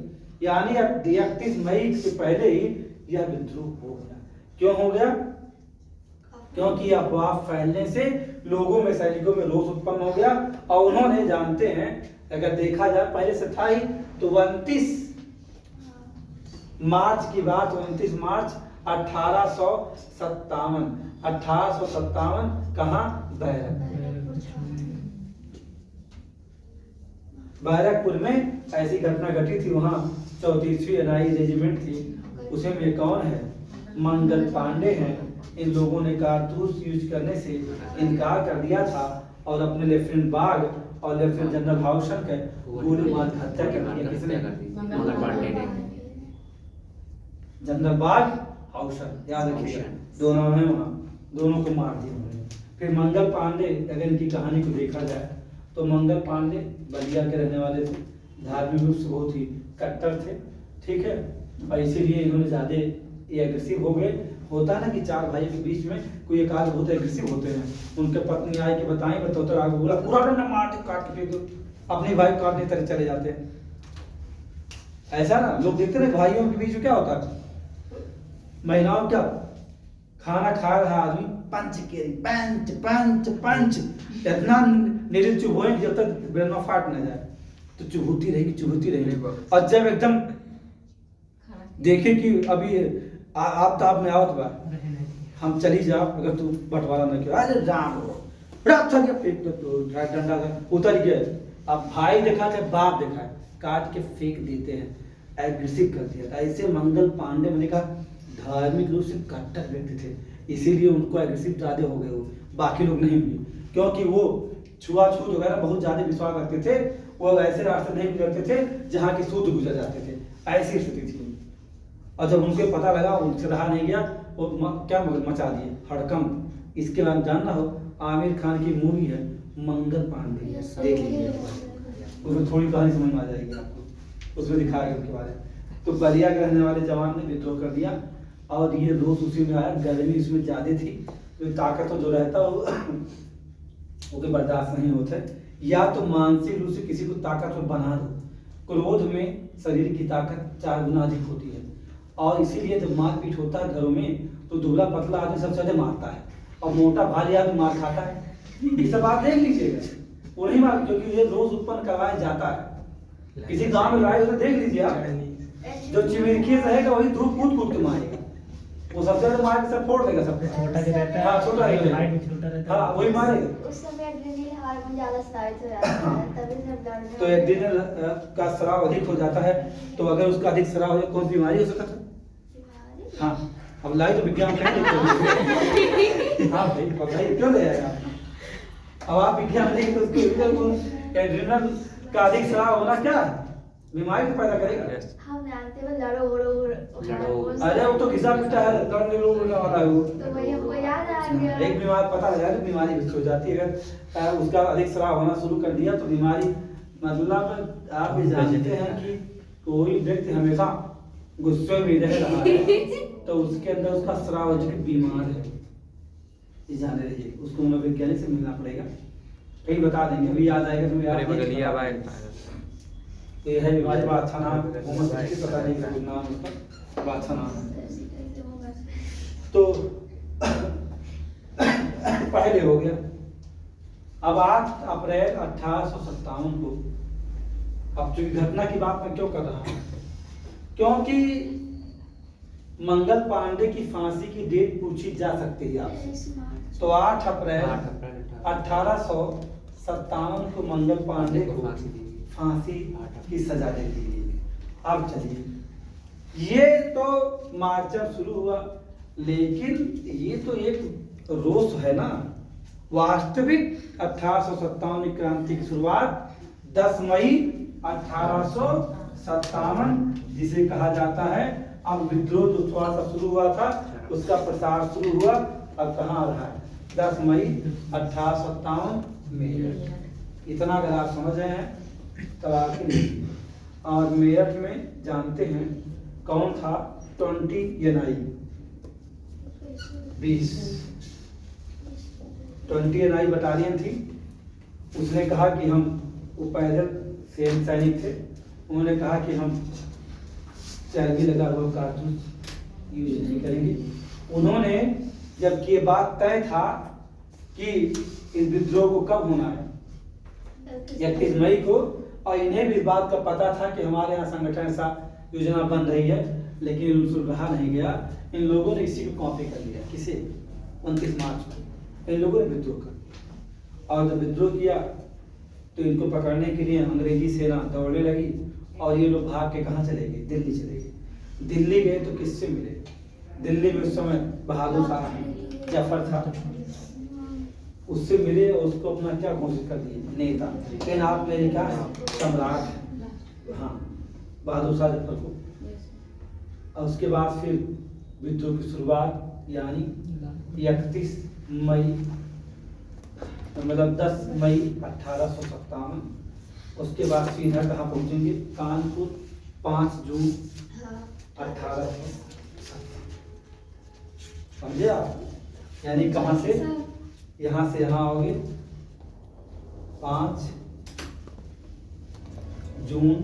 यानी अब 31 मई से पहले ही यह विद्रोह हो गया। क्यों हो गया? क्योंकि अफवाह फैलने से लोगों में, सैनिकों में रोष उत्पन्न हो गया और उन्होंने, जानते हैं अगर देखा जाए पहले से था ही, तो 29 मार्च की बात, 29 मार्च 1857 कहाँ? बैरकपुर में ऐसी घटना घटी थी। वहाँ 34वीं NI रेजिमेंट थी, उसमें कौन है? मंगल पांडे हैं। इन लोगों ने कारतूस यूज करने से इनकार कर दिया था और अपने लेफ्टिनेंट बाग और लेफ्टिनेंट जनरल हाउसन के गोली मार हत्या कर दिया। किसने? मंगल पांडे ने। जनरल बाग, हाउसन, याद रखिएगा, दोनों हैं वहाँ, दोनों को मार दिया उन्होंने। फिर मंगल पांडे, अगर इनकी कहानी को देखा जाए तो मंगल पांडे बलिया के रहने वाले थे, धार्मिक रूप से बहुत ही कट्टर थे, ठीक है, और इसीलिए इन्होंने ज्यादा ये एग्रेसिव हो गए। होता है ना कि 4 भाई के बीच में कोई एक आध बहुत एग्रेसिव होते हैं। उनके पत्नी आई कि बताते आगे बोला पूरा डंडा मार के काट के फेंक दो, अपने भाई काटने तरह चले जाते हैं। ऐसा ना लोग देखते हैं भाइयों के बीच में क्या होता है, महिलाओं क्या खाना खा रहा आदमी पंच के पंच पंच पंच इतना निरित चुभ होए जब तक ब्रेन फाट ना जाए, तो चुभती रहेगी। और जब एकदम देखे कि अभी आप में आओ तो हम चली जाओ, अगर तू बंटवारा न किया, अरे राम फेंक दो, तो डंडा उतर गया। अब भाई देखा चाहे बाप देखा, काट के फेंक देते हैं, एग्रेसिव कर दिया। ऐसे मंगल पांडे मैंने कहा धार्मिक रूप से कट्टर व्यक्ति थे, इसीलिए उनको एग्रेसिव ज्यादा हो गए, वो बाकी लोग नहीं हुए, क्योंकि वो छुआछूत वगैरह बहुत ज्यादा विश्वास रखते थे। वो ऐसे रास्ते नहीं गुजरते थे जहाँ की शुद्ध गुजर जाते थे, ऐसी स्थिति थी। और जब उनको पता लगा उनसे रहा नहीं गया, वो क्या मचा दिए हड़कंप। इसके बाद जानना हो, आमिर खान की मूवी है मंगल पांडे, देख लीजिए, उसमें थोड़ी कहानी समझ में आ जाएगी आपको, उसमें दिखाया गया उनके बारे में। तो बलिया के रहने वाले जवान ने विद्रोह कर दिया और ये रोज उसी में आया, गर्मी इसमें ज़्यादा थी, तो ताकत जो रहता वो के बर्दाश्त नहीं होते। या तो मानसिक रूप से किसी को ताकतवर बना दो, क्रोध में शरीर की ताकत 4 गुना अधिक होती है, और इसीलिए जब मारपीट होता है घरों में तो दुबला पतला आदमी सबसे ज्यादा मारता है और मोटा भारी आदमी मार खाता है। ये सब आप देख लीजिएगा, वही मार, क्योंकि ये रोज उत्पन्न करवाया जाता है। किसी गांव में लड़ाई होता देख लीजिए आप, जो चिमरखी रहेगा वही धूप कूद के मारेगा, वो सबसे ज्यादा मार के सब फोड़ देगा सब। छोटा जो रहता है, हाँ, छोटा रहेगा, हाइट में छोटा रहता है, हाँ वही मारेगा। उस समय एड्रेनलिन हार्मोन ज्यादा स्रावित हो जाता है, तभी से ब्लड तो एड्रेनल का स्राव अधिक हो जाता है, तो अगर उसका अधिक स्राव हो कौन बीमारी हो सकता है? हाँ, अब लाई तो विज्ञान कहेंगे। हाँ भाई बताइए क्यों ले आएगा? अब आप विज्ञान लेंगे तो उसके एड्रेनल का अधिक स्राव होना क्या बीमारी तो पैदा करेगा। हम जानते हैं लड़ो। अरे वो तो घिसा पिटा है, लड़ने वाला है वो। तो वही हमको याद आ गया। एक बीमार पता लगा तो बीमारी हो जाती है, अगर उसका अधिक स्राव होना शुरू कर दिया तो बीमारी, मतलब आप भी जानते हैं कि कोई व्यक्ति हमेशा गुस्से में रह रहा है तो उसके अंदर उसका स्राव हो चुके बीमार है, ये जाने रहिए। उसको मनोवैज्ञानिक से मिलना पड़ेगा, कहीं बता देंगे, अभी याद आएगा तो याद नहीं। तो यह है बीमारी, बड़ा अच्छा नाम, पता नहीं क्या नाम उसका, बड़ा अच्छा नाम है। तो पहले हो गया। अब 8 अप्रैल 1857 को, अब चूंकि घटना की बात मैं क्यों कर रहा हूं, क्योंकि मंगल पांडे की फांसी की डेट पूछी जा सकती है आपसे। तो 8 अप्रैल 1857 को मंगल पांडे को फांसी की सजा दे दी गई। अब चलिए, ये तो मार्चर शुरू हुआ, लेकिन ये तो एक रोष है ना। वास्तविक 1857 की क्रांति की शुरुआत 10 मई 1857 जिसे कहा जाता है। अब विद्रोह जो थोड़ा सा शुरू हुआ था उसका प्रसार शुरू हुआ, अब कहाँ रहा है 10 मई 1857 में। इतना अगर आप समझ रहे हैं तब आखिर। और मेरठ में जानते हैं कौन था 20 यनाई 20 यनाई बटालियन थी। उसने कहा कि हम, वो पैदल सैनिक थे, उन्होंने कहा कि हम चर्बी लगा हुआ कारतूस यूज नहीं करेंगे। उन्होंने, जबकि ये बात तय था कि इस विद्रोह को कब होना है 31 मई को, और इन्हें भी इस बात का पता था कि हमारे यहाँ संगठन ऐसा योजना बन रही है, लेकिन उनसे रहा नहीं गया। इन लोगों ने इसी को कॉपी कर लिया। किसे? 29 मार्च को इन लोगों ने विद्रोह कर दिया। और जब विद्रोह किया तो इनको पकड़ने के लिए अंग्रेजी सेना दौड़ने लगी, और ये लोग भाग के कहाँ चले गए? दिल्ली चले गए। दिल्ली गए तो किससे मिले? दिल्ली में उस समय बहादुर शाह जफर था, उससे मिले और उसको अपना क्या घोषित कर दिए? नेता। लेकिन आप मेरे क्या है? सम्राट है। हाँ, बहादुर शाह जफर को। और उसके बाद फिर विद्रोह की शुरुआत, यानी 31 मई, मतलब 10 मई 1857। उसके बाद सीधा कहाँ पहुंचेंगे? कानपुर 5 जून 1800। समझे आप? यानी कहाँ से? यहाँ से यहाँ आओगे 5 जून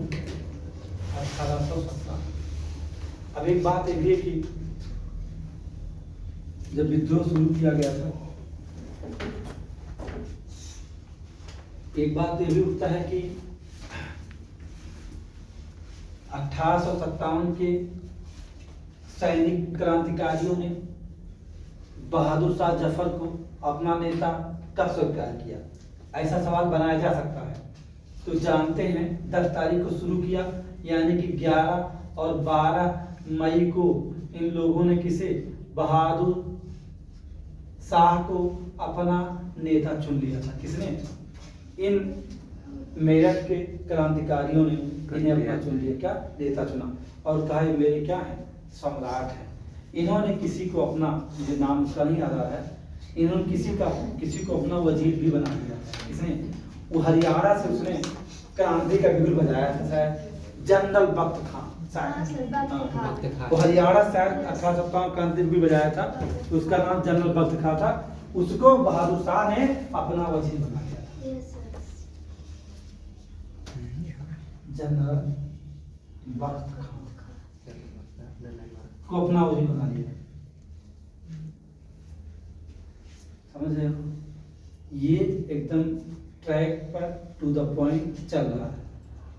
1857। अब एक बात ये भी है कि जब विद्रोह शुरू किया गया था, एक बात ये भी उठता है कि 1857 के सैनिक क्रांतिकारियों ने बहादुर शाह जफर को अपना नेता कब स्वीकार किया? ऐसा सवाल बनाया जा सकता है। तो जानते हैं 10 तारीख को शुरू किया, यानी कि 11 और 12 मई को इन लोगों ने किसे? बहादुर शाह को अपना नेता चुन लिया था। किसने? इन मेरठ के क्रांतिकारियों ने इन्हें अपना चुन लिया। क्या? नेता चुना, और कहा ये मेरे क्या है? सम्राट है। इन्होंने किसी को अपना, मुझे नाम उसका नहीं याद आ रहा है, इन्होंने किसी को अपना वजीर भी बना दिया। किसने? वो हरियाणा से उसने क्रांति का बिगुल बजाया था, शायद जनरल बख्त खान। हाँ सर, वक्त खां। वक्त खां। वो हरियाणा शायद 1857 क्रांति भी बजाया था, तो उसका नाम जनरल वक्त खां था। उसको बहादुर शाह ने अपना वजीर बना दिया था। Yes sir. जनरल वक्त खां को अपना वजीर बना दिया। समझ रहे हो? ये एकदम ट्रैक पर टू द पॉइंट चल रहा है।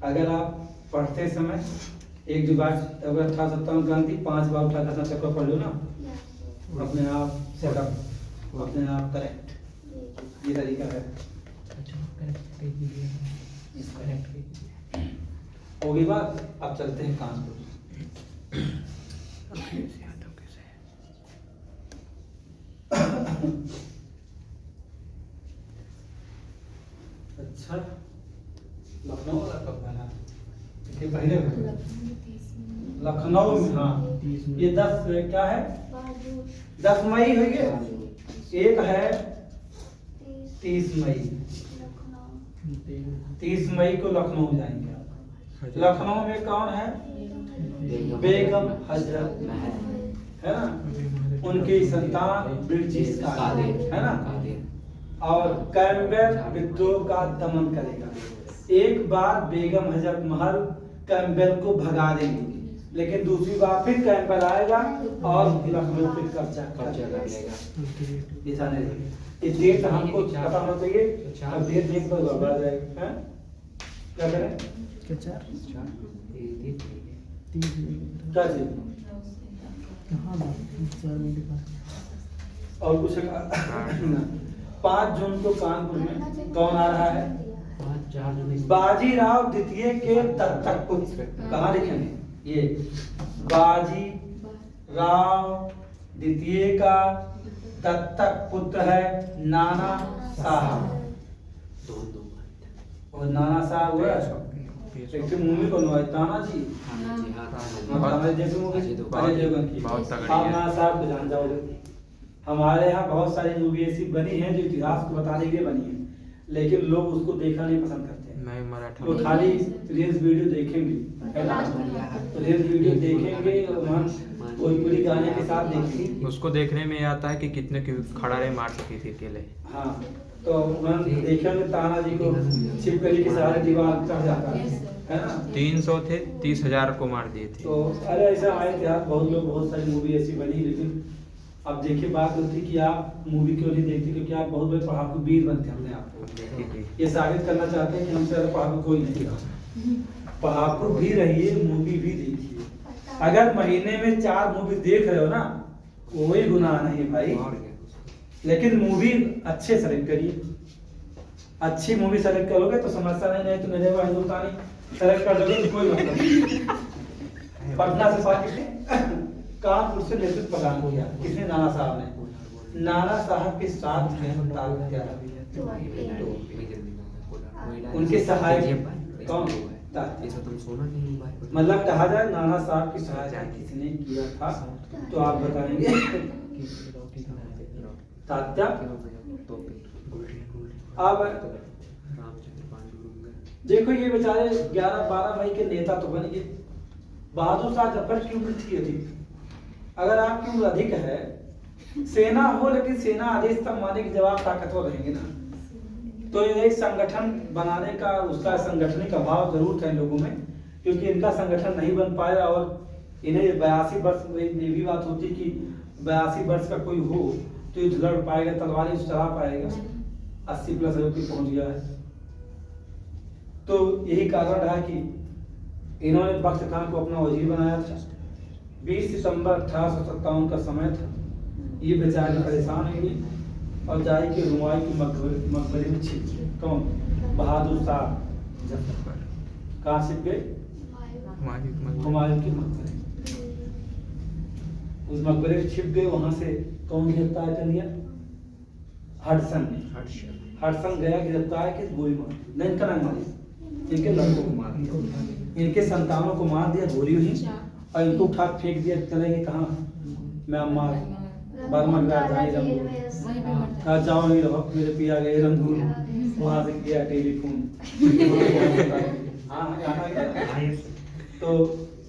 अगर आप पढ़ते समय एक दो बार अगर 1857 क्रांति 5 बार उठा कर चक्कर पढ़ लो ना, अपने आप सेटअप, अपने आप करेक्ट। ये तरीका है। होगी बात। अब चलते हैं कानपुर। अच्छा, लखनऊ वाला कब बना? ये पहले बना। लखनऊ में, हाँ। ये 10 क्या है? 10 मई हुई है। एक है 30 मई। 30 मई को लखनऊ जाएंगे आप। लखनऊ में कौन है? बेगम हजरत महल, है ना? उनकी संतान ब्रिटिश कादिर, है ना? और कैम्बेल विद्रोह का दमन करेगा। एक बार बेगम हजरत महल कैम्बेल को भगा देंगे, लेकिन दूसरी बार फिर कैम्बेल आएगा और लखनऊ पे कब्जा कर लेगा। ऐसा नहीं, ये डेट हमको पता होना चाहिए। अब डेट देख कर गड़बड़ा जाएगा। हैं? क्या करें? क्या चीज? और कुछ 5 जून को कानपुर में कौन आ रहा है? बाजीराव द्वितीय के दत्तक पुत्र। कहाँ लिखेंगे? ये बाजी राव द्वितीय का दत्तक पुत्र है नाना साहब। और नाना साहब हुआ एक मूवी को तानाजी। तानाजी जैसे मूवी अजय देवगन की। आप नाना साहब को जान जाओगे। हमारे यहाँ बहुत सारी मूवी ऐसी बनी है जो इतिहास को बताने के लिए बनी है, लेकिन लोग उसको देखना नहीं पसंद करते। वो खाली रील्स वीडियो देखेंगे, है ना? रील्स वीडियो देखेंगे और भोजपुरी गाने के साथ देखेंगे। उसको देखने में आता है कि कितने खड़ारे मार सकी थी अकेले। हाँ, तो देखेंगे तानाजी को छिपकली के सहारे दीवार चढ़ जाता है ना? 300 थे, 30,000 को मार दिए थे। तो अरे ऐसा हमारे इतिहास बहुत सारी मूवी ऐसी बनी, लेकिन अब देखिए बात होती कि आप मूवी क्यों नहीं देखते, क्योंकि आप बहुत बड़े पढ़ाकू वीर बनते हैं अपने आप को। ये साबित करना चाहते हैं कि हमसे ज्यादा पढ़ाकू कोई नहीं है। पढ़ाकू भी रहिए, मूवी भी देखिए। अगर महीने में 4 मूवी देख रहे हो ना, कोई गुनाह नहीं भाई, लेकिन मूवी अच्छे सेलेक्ट करिए। अच्छी मूवी सेलेक्ट करोगे तो समस्या नहीं तो मेरे वो हिंदुस्तानी सेलेक्ट कर लोगे तो कोई मतलब नहीं। पटना से पाकिस्तान कानपुर से नेतृत्व प्रदान किया किसने? नाना साहब ने। नाना साहब के साथ उनके सहायक कौन? मतलब कहा जाए नाना साहब की सहायता किसने किया था, तो आप बताएंगे तात्या। अब देखो ये बेचारे 11-12 मई के नेता तो बन गए। बहादुर शाह जफर की उम्र थी अधिक। अगर आपकी उम्र अधिक है, सेना हो लेकिन सेना आदेश तक माने की जवाब ताकतवर रहेंगे ना, तो एक संगठन बनाने का उसका संगठनिक का भाव जरूर था इन लोगों में, क्योंकि इनका संगठन नहीं बन पाया। और इन्हें 82 वर्ष में ये भी बात होती कि 82 वर्ष का कोई हो तो युद्ध लड़ पाएगा, तलवारी चला पाएगा। 80 प्लस पहुंच गया है। तो यही कारण रहा कि इन्होंने बख्त खान को अपना वजीर बनाया था। 20 सितंबर 1857 का समय था। ये बेचारे परेशान हुए और जाई के हुमायूं के मकबरे में छिप गए। कौन? बहादुर शाह जफर। कहाँ छिप गए? हुमायूं के मकबरे। उस मकबरे में छिप गए। वहां से कौन गिरफ्तार कर लिया? हडसन ने। हडसन गया गिरफ्तार के गोली मार नहीं, इनका नाम मारी, इनके लड़कों को मार दिया, इनके संतानों को मार दिया गोली हुई और इनको उठा फेंक दिया। चलेंगे कहाँ? म्यांमार, बर्मा जाओ नहीं रहो, मेरे पिया गए रंगून, वहां से किया टेलीफोन। तो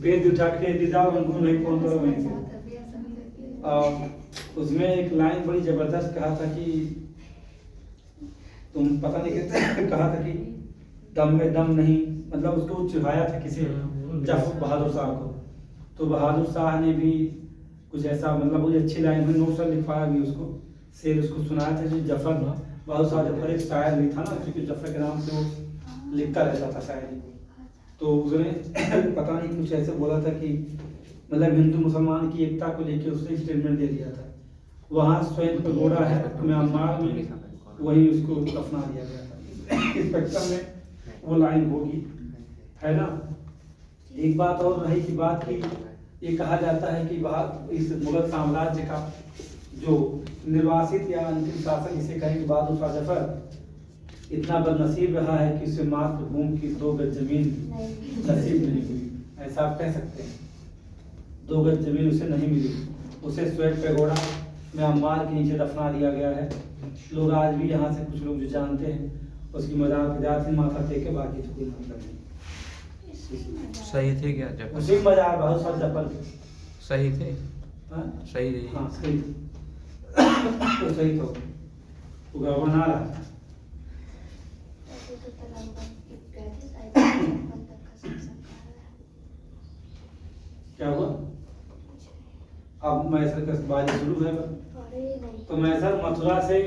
वेद उठा के दे जाओ उनको नहीं फोन करो वहीं से। उसमें एक लाइन बड़ी जबरदस्त कहा था कि तुम पता नहीं कहते कहा था कि दम में दम नहीं, मतलब उसको चिढ़ाया था किसी जफर बहादुर शाह को। तो बहादुर शाह ने भी कुछ ऐसा मतलब बहुत अच्छी लाइन में नोट लिखवाया भी उसको, शेर उसको सुनाया था। जो जफर बहादुर शाह जफर एक शायर भी था ना, क्योंकि जफर के नाम से वो लिखता रहता था शायरी। तो उसने पता नहीं कुछ ऐसे बोला था कि मतलब हिंदू मुसलमान की एकता को लेकर उसने स्टेटमेंट दे दिया था। वहाँ स्वयं पगोड़ा है म्यांमार में, वहीं उसको दफना दिया गया था। इस स्पेक्ट्रम में वो लाइन होगी, है ना। एक बात और रही की बात की, ये कहा जाता है कि इस मुगल साम्राज्य का जो निर्वासित या अंतिम शासक जिसे कहें कि बहादुर शाह जफर इतना बदनसीब रहा है कि उसे मातृभूमि की 2 गज जमीन नसीब नहीं हुई, ऐसा आप कह सकते हैं। 2 गज जमीन उसे नहीं मिली, उसे श्वेत पैगोडा म्यांमार के नीचे दफना दिया गया है। लोग आज भी यहाँ से कुछ लोग जो जानते हैं उसकी मजाक जाते माथा टेके, बाकी तो कोई मतलब नहीं। सही थे क्या जब उसी मजाक बहुत सारे जफर सही थे? हाँ? सही रही। हाँ सही तो सही तो वो गड़बड़ ना रहा। ऐसे तो तलाक गए थे शायद तक का संस्कार क्या हुआ? अब मैसर का बाजी शुरू है। अरे नहीं तो मैसर मथुरा से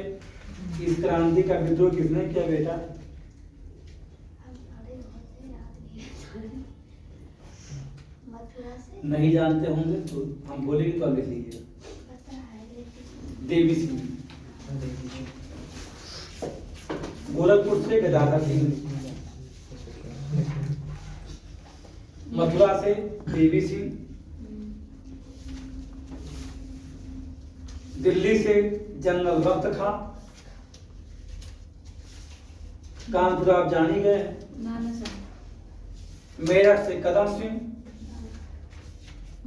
इस क्रांति का विद्रोह किसने किया बेटा? हम अरे होते याद नहीं मथुरा से नहीं जानते होंगे तो हम बोलेंगे तो लिख लीजिए। पता है लेकिन देवी सिंह। गोरखपुर से गदाधर सिंह, मथुरा से देवी सिंह, दिल्ली से जनरल वक्त खां, कानपुर आप जान ही गए, नाना साहब। मेरठ से कदम सिंह,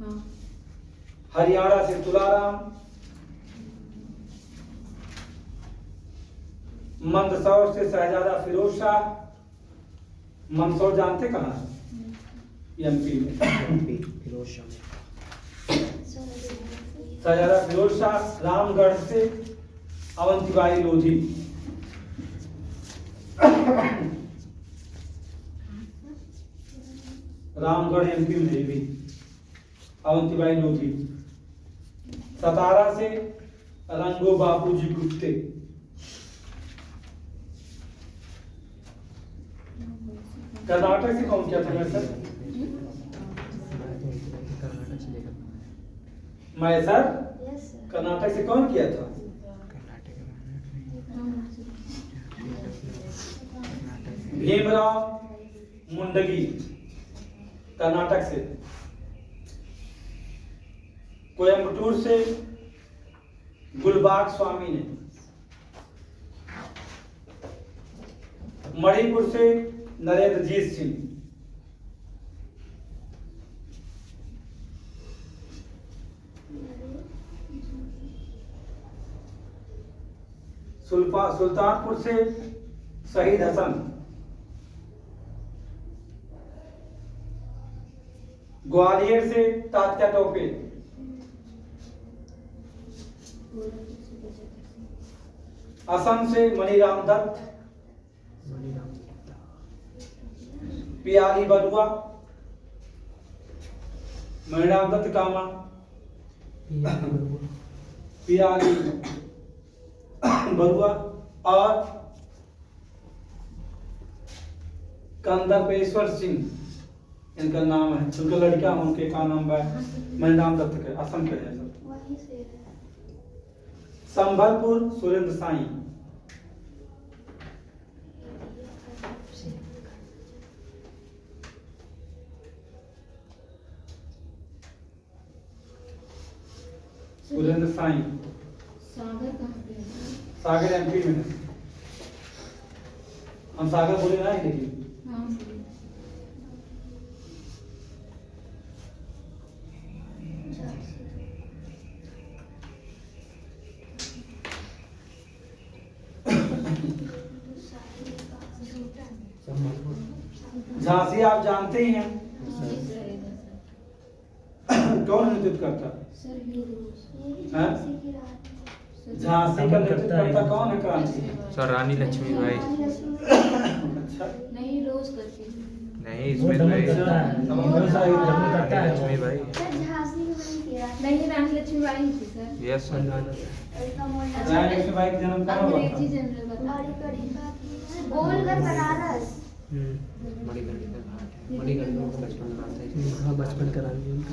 हाँ। हरियाणा से तुलाराम, मंदसौर से शहजादा फिरोज शाह। मंदसौर जानते कहाँ है? एमपी में। फिरोज शाह। शहजादा फिरोज शाह। रामगढ़ से अवंतीबाई लोधी। रामगढ़ एमपी में भी अवंतीबाई लोधी। सतारा से रंगो बापूजी गुप्ते। कर्नाटक से कौन किया था मैसर? कर्नाटक से लेकर मैसर यस सर कर्नाटक से कौन किया था? भीमराव मुंडगी कर्नाटक से। कोयम्बटूर से गुलबाग स्वामी ने। मणिपुर से नरेंद्रजीत सिंह। सुल्तानपुर से शहीद हसन। ग्वालियर से तात्या टोपे। असम से मणिराम दत्त। पियाली बरुआ। मणिराम दत्त कामा। पियाली बरुआ और कंदपेश्वर सिंह इनका नाम है। उनका लड़का उनके का नाम है मणिराम दत्त के, असम के है सब। वहीं से है संबलपुर सुरेंद्र साई। सुरेंद्र साई। सागर कहाँ पे है? सागर एमपी में है। हम सागर बोले ना लेकिन हाँ। झांसी आप जानते ही हैं। इस रहेगा सर। कौन नेतृत्व करता? सर हीरो हाँ? झांसी की रानी। झांसी का नेतृत्व करता कौन है क्रांति? सर रानी लक्ष्मीबाई। रानी लक्ष्मीबाई। अच्छा, नहीं रोज करती थी। नहीं वो इसमें तो दमन है करता है, दमन वो करता है, दमन करता है। लक्ष्मीबाई। सर झांसी की रानी की रानी। नहीं रानी लक्ष्मीबाई थी सर। Yes sir. इसका मोड़ रानी लक्ष्मीबाई का जन्म कहाँ हुआ अंग्रेजी था? जनरल बता बड़ी कड़ी बात है। गोलघर बनारस। मणिकर्ण का घाट है, मणिकर्ण का बचपन का था इसमें। हाँ बचपन करा दिया उनका।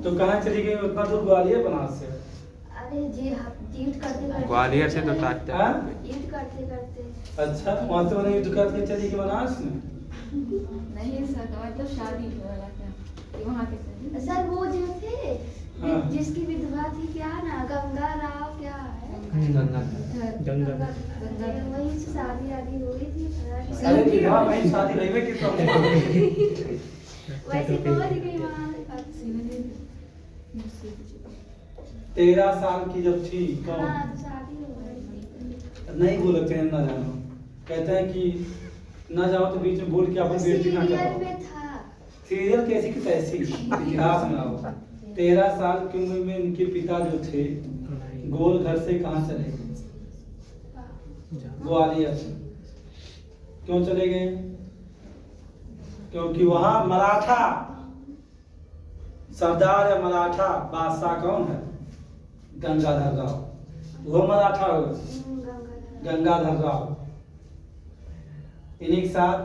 तो कहाँ चली गई उतना दूर? ग्वालियर बनारस से? अरे जी हाँ, जीत करते करते। ग्वालियर से तो ताकत हाँ? जीत करते करते। अच्छा, वहाँ से उन्हें युद्ध करके चली गई बनारस में? नहीं सर मतलब शादी वाला क्या कि वहाँ के सर सर वो जो थे हाँ। जिसकी विधवा थी क्या ना, गंगा राव क्या है? गंगा गंगा। वही से शादी आदि हुई थी। अरे विवाह वही शादी रही में किस वैसे पहुंच गई वहाँ। 13 साल की जब थी कौन? हाँ तो शादी हो गई। नहीं बोलते हैं ना जानो, कहते हैं कि ना जाओ तो बीच में बोल के अपनी बेइज्जती ना सीरियल करो। में था। सीरियल कैसी की तैसी, इतिहास में आओ। 13 साल की उम्र में इनके पिता जो थे गोल घर से कहाँ चले गए? ग्वालियर से। क्यों चले गए? क्योंकि वहां मराठा सरदार या मराठा बादशाह कौन है? गंगाधर राव। वो मराठा हो गंगाधर राव। इन्हीं के साथ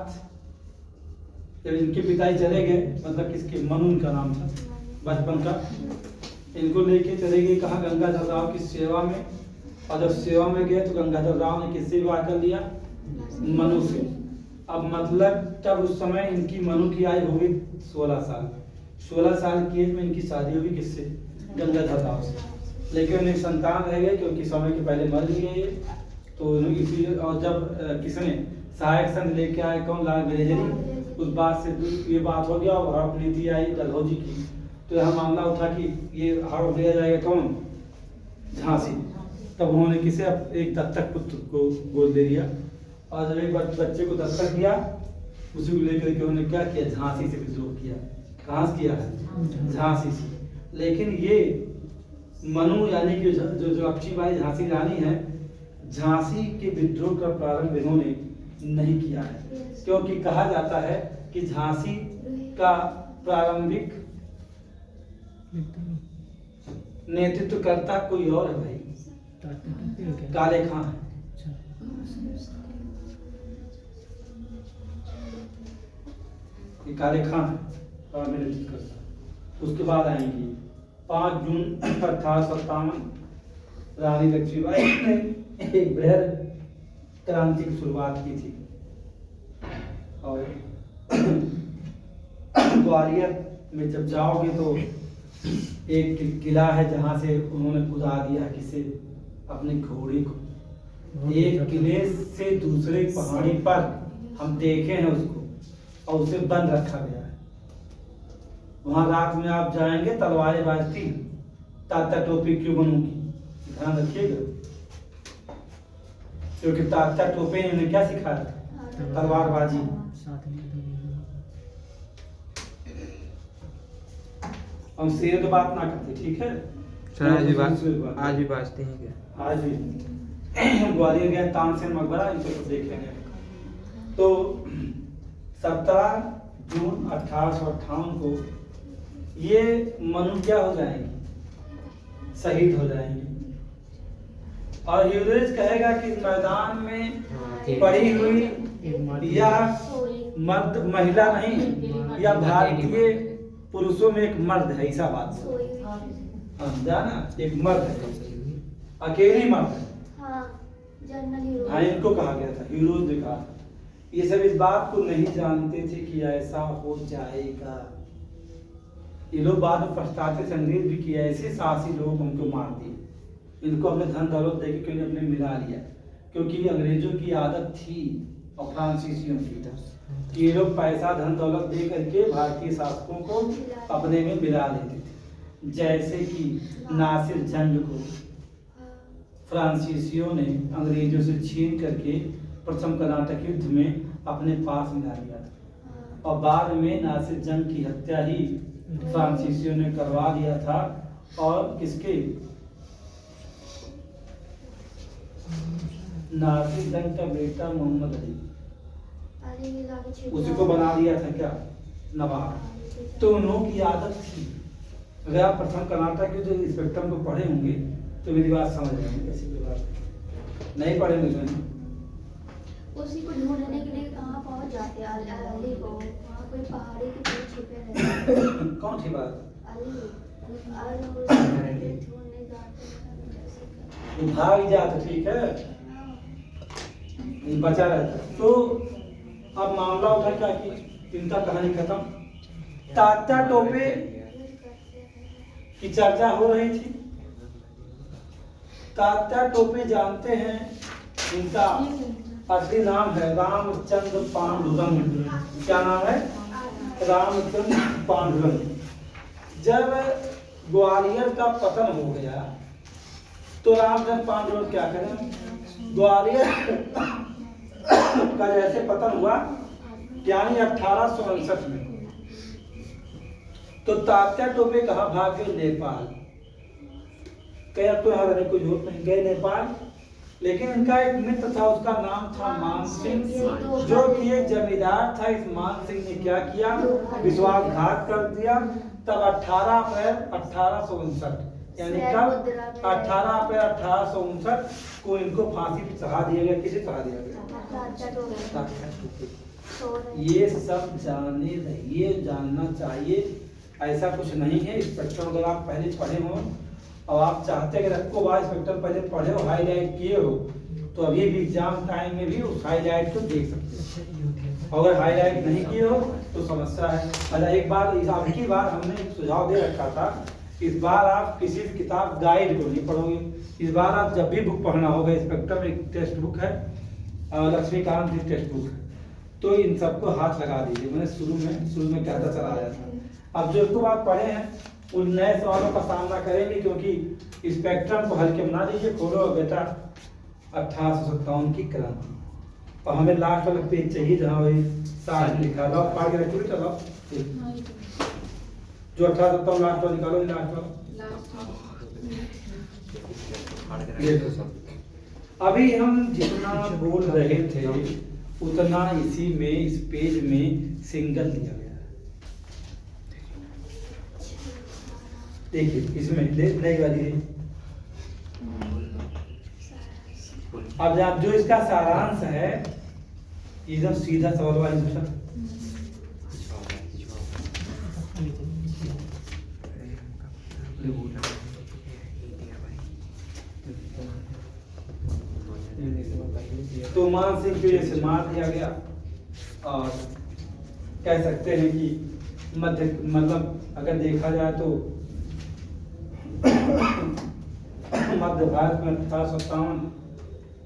जब इनके पिताजी चले गए, मतलब किसके, मनु उनका नाम था बचपन का, इनको लेके चले गए कहाँ? गंगाधर राव की सेवा में। और जब सेवा में गए तो गंगाधर राव ने किससे विवाह कर लिया? मनु से। अब मतलब तब उस समय इनकी मनु की आयु हो गई 16 साल। 16 साल की एज में इनकी शादी हुई किससे? गंगाधर राव से। लेकिन उन्हें संतान रह गए क्योंकि समय के पहले मर भी गए। तो इसी और जब किसने सहायक संघ लेके आए कौन? लाल बरेजरी। उस बात से ये बात हो गया और हड़प नीति आई डलहौजी की। तो यह मामला उठा कि ये हड़प लिया जाएगा कौन? झांसी। तब उन्होंने किसे? एक दत्तक पुत्र को गोद ले लिया। और जब एक बच्चे को दत्तक दिया, उसी को लेकर के उन्होंने क्या किया? झांसी से विद्रोह किया। कहाँ से किया है? झांसी से। लेकिन ये मनु यानी कि जो लक्ष्मीबाई झांसी रानी है, झांसी के विद्रोह का प्रारंभ इन्होंने नहीं किया है। क्योंकि कहा जाता है कि झांसी का प्रारंभिक नेतृत्व करता कोई और है भाई, काले खां है। ये काले खां है और मेरे नेतृत्व करता। उसके बाद आएंगी 5 जून 1857 रानी लक्ष्मीबाई ने एक बृहद क्रांति की शुरुआत की थी। और ग्वालियर में जब जाओगे तो एक किला है जहाँ से उन्होंने कूदा दिया किसे? अपने घोड़े को। एक किले से दूसरे पहाड़ी पर हम देखे हैं उसको, और उसे बंद रखा गया है। वहां रात में आप जाएंगे तलवारें बाजती, ताता टोपी क्यों बनूंगी? ध्यान रखिएगा, क्योंकि ताता टोपी ने उन्हें क्या सिखाया? तलवारबाजी। हम शेर की बात ना करते, ठीक है? सर आज भी बाजते हैं क्या? आज भी ग्वालियर गए तानसेन मकबरा, इनको तो देख लेंगे। तो 17 जून 1858 को ये मनु क्या हो जाएंगे? शहीद हो जाएंगे। और यूरेज कहेगा कि मैदान में पड़ी हुई यह मर्द महिला नहीं, यह भारतीय पुरुषों में एक मर्द है। ऐसा बात जाना, एक मर्द है, अकेली मर्द है। हाँ, जनरल हीरो। हाँ, इनको कहा गया था, हीरोज ने कहा था। ये सब इस बात को नहीं जानते थे कि ऐसा हो जाएगा। ये लोग बाद में पछताते थे, अंग्रेज भी किया ऐसे साहसी लोग उनको मार दिए। इनको अपने धन दौलत देके क्यों अपने मिला लिया? क्योंकि अंग्रेजों की आदत थी और फ्रांसीसियों की, कि ये लोग पैसा धन दौलत दे करके भारतीय शासकों को अपने में मिला लेते थे। जैसे कि नासिर जंग को फ्रांसीसियों ने अंग्रेजों से छीन करके प्रथम कर्नाटक युद्ध में अपने पास मिला लिया था। और बाद में नासिर जंग की हत्या ही फ्रांसीसियों ने करवा दिया था। और किसके, नासिर जंग का बेटा मोहम्मद अली, अली के लाके छेड़ उसी को बना दिया था क्या नवाब। तो उन्होंने की आदत थी, अगर आप प्रथम कर्नाटक के जो स्पेक्ट्रम को पढ़े होंगे तो मेरी बात समझ रहे हैं, कैसी कोई बात नहीं पढ़े मुझे। उसी को ढूंढने के लिए कहाँ पहुँच जाते हैं अली को, वहाँ कोई पहाड़ी के पीछे छिपे रहते हैं। कौन सी बात, अली और उसे ढूंढने जाते हैं, जैसे वो भाग जाता, ठीक है, बचा रहता। तो अब मामला उठा क्या कि इनका कहानी खत्म। तात्या टोपे की चर्चा हो रही थी। तात्या टोपे जानते हैं, इनका असली नाम है रामचंद्र पांडुरंग। क्या नाम है, रामचंद्र पांडुरंग। जब ग्वालियर का पतन हो गया तो रामचंद्र पांडुरंग क्या करें, ग्वालियर का जैसे पतन हुआ यानी 1859 में, तो तात्या टोपे कहा भाग गए नेपाल। कह तो यहाँ रहने कोई जरूरत नहीं, गए नेपाल। लेकिन इनका एक मित्र था, उसका नाम था मान सिंह, जो कि एक जमींदार था। इस मान सिंह ने क्या किया, विश्वासघात कर दिया। तब 18 अप्रैल 1859 यानी कब, 18 अप्रैल 1859 को इनको फांसी पे चढ़ा दिया गया। किसे चढ़ा दिया गया, ये सब जाने रहिए, जानना चाहिए। ऐसा कुछ नहीं है। स्पेक्ट्रम अगर आप पहले पढ़े हो और आप चाहते हैं कि रखो बार स्पेक्ट्रम पहले पढ़े हो, हाईलाइट किए हो, तो अभी भी एग्जाम टाइम में भी उस हाईलाइट को देख सकते हो। अगर हाईलाइट नहीं किए हो तो समस्या है। अच्छा, एक बार की बार हमने एक सुझाव दे रखा था, इस बार आप किसी भी किताब गाइड को नहीं पढ़ोगे। इस बार आप जब भी बुक पढ़ना होगा, स्पेक्ट्रम एक टेक्स्ट बुक है, लक्ष्मीकांत की टेक्स्ट बुक है, तो इन सबको हाथ लगा दीजिए। मैंने शुरू में कहता चला आया था। अब जो इसको आप पढ़े हैं उन नए सवालों का सामना करेंगे, क्योंकि स्पेक्ट्रम को हल्के बना दीजिए। खोलो बेटा 1857 की क्रांति, और हमें लास्ट वाला पेज चाहिए जहाँ वही 60 लिखा लो, पढ़ के रखिए। चलो जो 1857 लास्ट वाला निकालो, लास्ट वाला। अभी हम जितना बोल रहे थे उतना इसी में, इस पेज में सिंगल दिया गया है। देखिए इसमें नई वाली है। अब आप जो इसका सारांश है, एकदम सीधा सवाल वाली क्वेश्चन। तो मान सिंह को जैसे मार दिया गया, और कह सकते हैं कि मतलब अगर देखा जाए तो मध्य भारत में 1857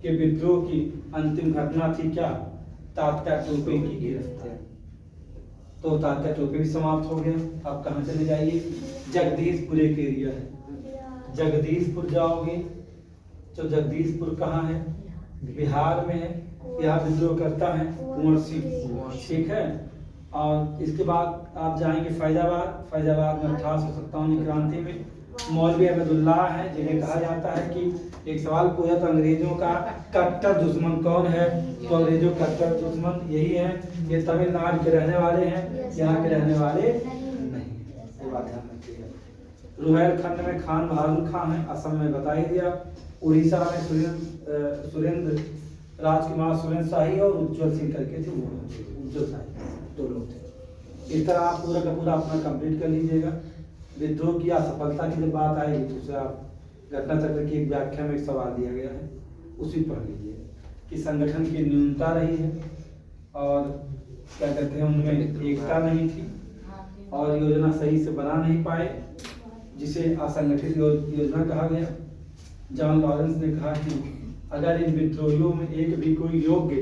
के विद्रोह की अंतिम घटना थी क्या, तात्या टोपे की गिरफ्तारी। तो तात्या टोपे भी समाप्त हो गया। अब कहाँ चले जाइए, जगदीशपुर एक एरिया है, जगदीशपुर जाओगे। तो जगदीशपुर कहाँ है, बिहार में है। यहाँ विद्रोह करता है कुंवर सिंह, ठीक है। और इसके बाद आप जाएंगे फैजाबाद। फैजाबाद में 1857 की क्रांति में मौलवी अहमदुल्लाह हैं, जिन्हें कहा जाता है कि एक सवाल पूछा तो अंग्रेजों का कट्टर दुश्मन कौन है, तो अंग्रेजों का कट्टर दुश्मन यही है। ये तमिलनाडु के रहने वाले हैं, यहाँ के रहने वाले नहीं। ये बात ध्यान रखिएगा। रुहेलखंड में खान बहादुर खान है, असम में बता ही दिया। उड़ीसा में सुरेंद्र राजकुमार सुरेंद्र शाही और उज्जवल सिंह करके थे, वो उज्जवल शाही, दो लोग थे। इस तरह आप पूरा का पूरा अपना कंप्लीट कर लीजिएगा। विद्रोह की असफलता की जब बात आएगी तो उसे आप घटना चक्र की एक व्याख्या में एक सवाल दिया गया है, उसी पढ़ लीजिए कि संगठन की न्यूनता रही है और क्या कहते हैं उनमें एकता नहीं थी और योजना सही से बना नहीं पाए, जिसे असंगठित योजना कहा गया। जॉन लॉरेंस ने कहा कि अगर इन विद्रोहियों में एक भी कोई योग्य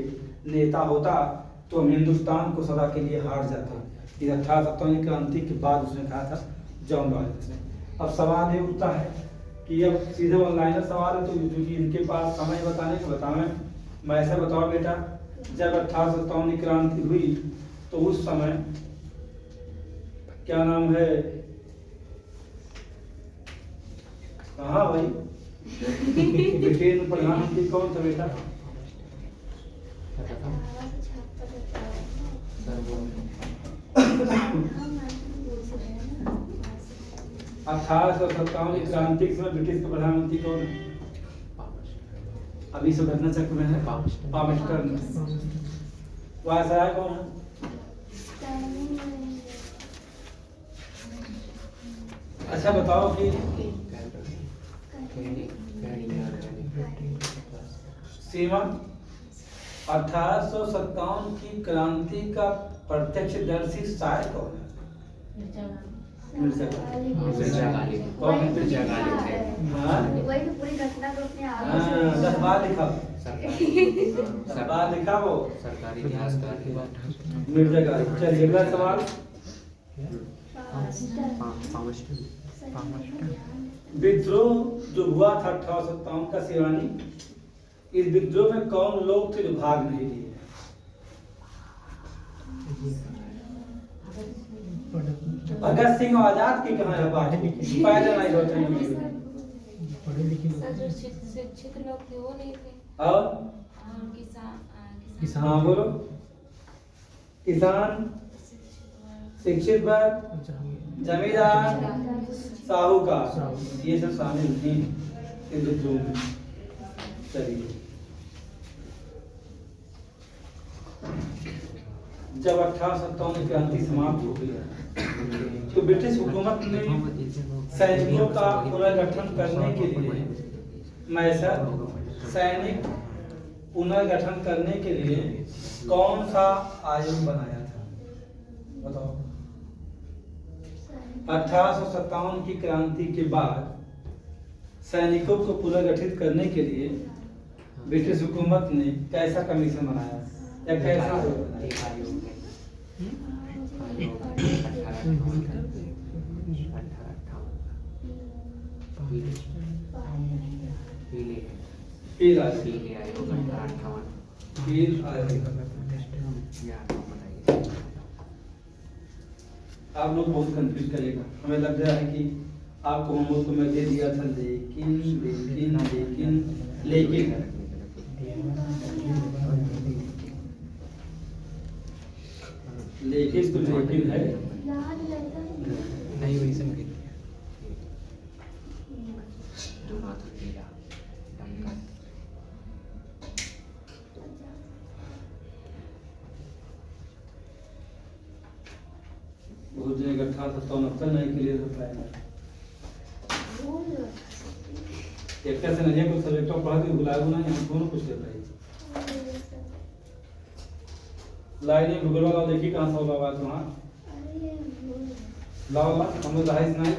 नेता होता तो हम हिंदुस्तान को सदा के लिए हार जाते। ये 1857 क्रांति के बाद उसने कहा था जॉन लॉरेंस ने। अब सवाल ये उठता है कि अब सीधे ऑनलाइन सवाल है, तो क्योंकि इनके पास समय बताने को बतावें, मैं ऐसा बताओ बेटा, जब 1857 क्रांति हुई तो उस समय क्या नाम है, कहाँ भाई, ब्रिटेन प्रधानमंत्री कौन था बेटा? 1857 की क्रांति के समय ब्रिटिश के प्रधानमंत्री कौन है? अभी सुघटना चक्र में है पामेस्टर। वायसराय कौन है? अच्छा बताओ कि सीमा 1857 की क्रांति का प्रत्यक्षदर्शी शायर कौन है? मिर्जा गालिब। कौन है? मिर्जा गालिब है। हाँ? वही तो पूरी घटना को अपने आप हाँ, 10 बार लिखा, 10 बार लिखा वो सरकारी इतिहासकार की बात। मिर्जा गालिब। चलिए अगला सवाल। विद्रोह जो हुआ था 1857 का शिवानी, इस विद्रोह में कौन लोग थे जो भाग नहीं लिए? भगत सिंह और आजाद की कहाँ है बात? पैदल नहीं होते हैं। सर जो शिक्षित लोग थे वो नहीं थे, और किसान हाँ बोलो। किसान, शिक्षित वर्ग, जमींदार, साहूकार, ये सब शामिल थे इस विद्रोह में। चलिए जब 1857 की क्रांति समाप्त हो गई तो ब्रिटिश हुकूमत ने सैनिकों का पुनर्गठन करने के लिए सैनिक पुनर्गठन करने के लिए कौन सा आयोग बनाया था? बताओ। 1857 की क्रांति के बाद सैनिकों को पुनर्गठित करने के लिए ब्रिटिश हुकूमत ने कैसा कमीशन बनाया या कैसा आयोग बनाया? आप लोग बहुत कंफ्यूज करेगा, हमें लग रहा है कि आपको होमवर्क को मैं दे दिया था, लेकिन लेकिन लेकिन लेकिन लेकिन तो लेकिन है नहीं वही संगीत बहुत दिन इकट्ठा था तो अब तक नहीं क्लियर हो पाएगा। एक से नहीं कुछ सब्जेक्ट पढ़ा के बुलाया ना, हम दोनों कुछ ले पाए। लाइन में गूगल वाला देखिए कहाँ से होगा बात वहाँ। लाओ ला हम लोग दहाई नहीं हैं।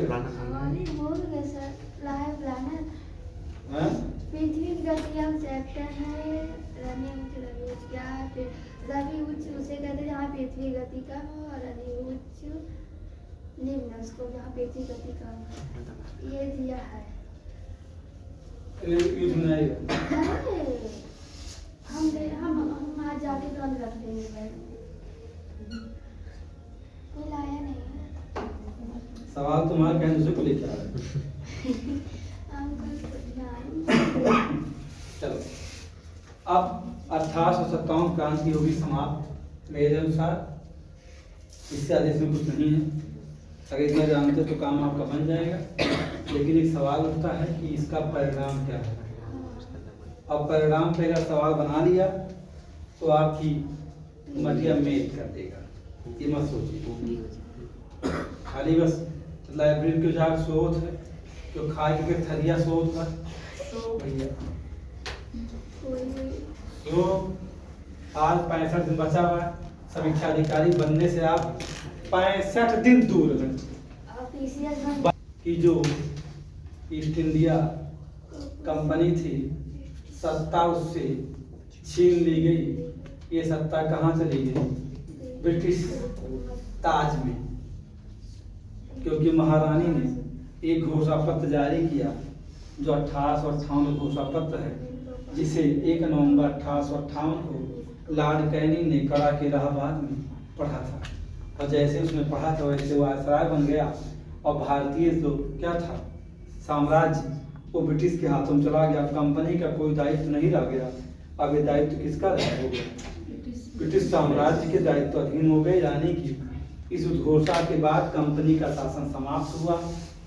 पृथ्वी की गति हम चैप्टर है रनि क्या रवि उच्च उसे कहते हैं जहाँ पृथ्वी गति का हो, और रनि उच्च निम्न उसको जहाँ पृथ्वी गति का हो, ये दिया है। युद्ध में आएगा। हम आज जाके तुरंत रख देंगे बैग में। कोई लाया नहीं है। सवाल तुम्हारे कहने दूसरे को लेके आ रहा है। चलो अब 1857 क्रांति होगी समाप्त मेरे अनुसार, इससे आदेश में कुछ नहीं है। अगर इतना जानते तो काम आपका बन जाएगा, लेकिन एक सवाल उठता है कि इसका परिणाम क्या है। अब परिणाम पे अगर सवाल बना लिया तो आपकी मटिया मेट कर देगा, ये मत सोचिए। खाली बस लाइब्रेरी के जहाँ स्रोत है जो खाए के थरिया स्रोत है तो भैया तो आज 65 दिन बचा हुआ है। समीक्षा अधिकारी बनने से आप 65 दिन दूर हैं कि जो ईस्ट इंडिया कंपनी थी सत्ता उससे छीन ली गई। ये सत्ता कहाँ चली गई? ब्रिटिश ताज में, क्योंकि महारानी ने एक घोषणा पत्र जारी किया जो 1858 घोषणा पत्र है, जिसे 1 नवंबर 1858 को लॉर्ड कैनिंग ने कड़ा के इलाहाबाद में पढ़ा था। और जैसे उसने पढ़ा था वैसे वो वायसराय बन गया और भारतीय जो क्या था साम्राज्य वो ब्रिटिश के हाथों में चला गया। कंपनी का कोई दायित्व नहीं रह गया। अब ये दायित्व किसका हो गया? ब्रिटिश साम्राज्य के दायित्व अधीन हो गए। यानी कि इस उद्घोषणा के बाद कंपनी का शासन समाप्त हुआ।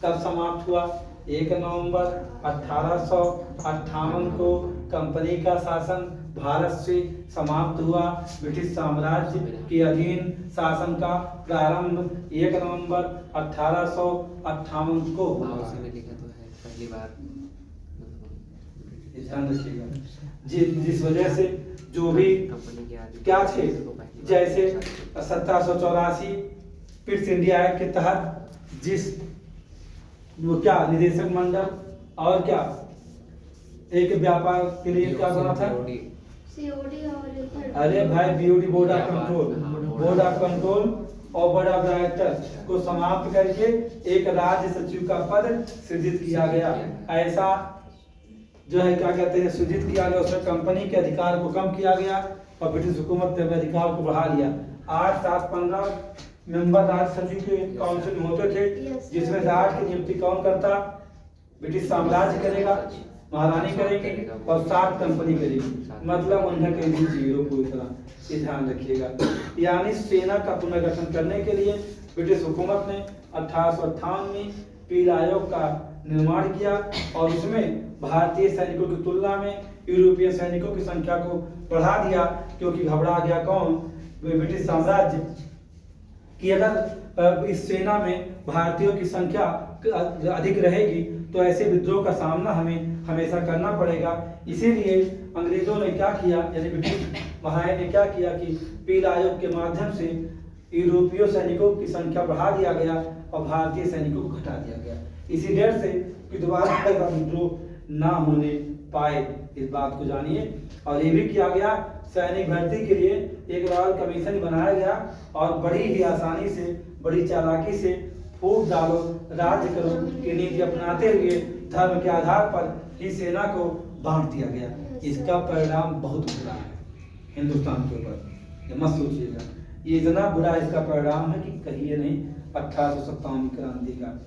कब समाप्त हुआ? 1 नवंबर 1858 को कंपनी का शासन भारत से समाप्त हुआ। ब्रिटिश साम्राज्य के अधीन शासन का प्रारंभ 1 नवंबर 1858 को हुआ। उसी में लिखा तो है पहली बार ध्यान रखिएगा। जिस वजह से जो भी कंपनी के आदि क्या थे, जैसे 1784 पिट्स इंडिया एक्ट के तहत जिस वो क्या निदेशक मंडल और क्या एक व्यापार के लिए क्या बना था? COD और अरे भाई BOD board of control, board of control और बोर्ड ऑफ डायरेक्टर को समाप्त करके एक राज्य सचिव का पद सृजित किया गया। ऐसा जो है क्या कहते हैं सृजित किया गया। उसमें कंपनी के अधिकार को कम किया गया और ब्रिटिश हुकूमत ने अधिकार को बढ़ा लिया। 8, 7, 15 मेंबर राज्य सचिव के काउंसिल में होते थे, जिसमें से 8 की नियुक्ति कौन करता? ब्रिटिश साम्राज्य करेगा, महारानी करेगी और 7 कंपनी करेगी। मतलब उन्हें कहीं जीरो पूरी तरह, ये ध्यान रखिएगा। यानी सेना का पुनर्गठन करने के लिए ब्रिटिश हुकूमत ने 1858 में पील आयोग का निर्माण किया और उसमें भारतीय सैनिकों की तुलना में यूरोपीय सैनिकों की संख्या को बढ़ा दिया, क्योंकि घबरा गया कौन? ब्रिटिश साम्राज्य कि अगर इस सेना में भारतीयों की संख्या अधिक रहेगी तो ऐसे विद्रोह का सामना हमें हमेशा करना पड़ेगा। इसीलिए अंग्रेजों ने क्या किया, यानी ब्रिटिश महाराज ने क्या किया कि पील आयोग के माध्यम से यूरोपीय सैनिकों की संख्या बढ़ा दिया गया और भारतीय सैनिकों को घटा दिया गया। इसी डर से कि दोबारा का विद्रोह ना होने पाए, इस बात को जानिए। और ये भी किया गया सैनिक भर्ती के लिए एक रॉयल कमीशन बनाया गया और बड़ी ही आसानी से, बड़ी चालाकी से फूट डालो राज्य करो की नीति अपनाते हुए धर्म के आधार पर ही सेना को बांट दिया गया। इसका परिणाम बहुत बुरा है हिंदुस्तान के ऊपर, ये मत सोचिएगा। ये इतना बुरा इसका परिणाम है कि कहिए नहीं। 1857 क्रांति का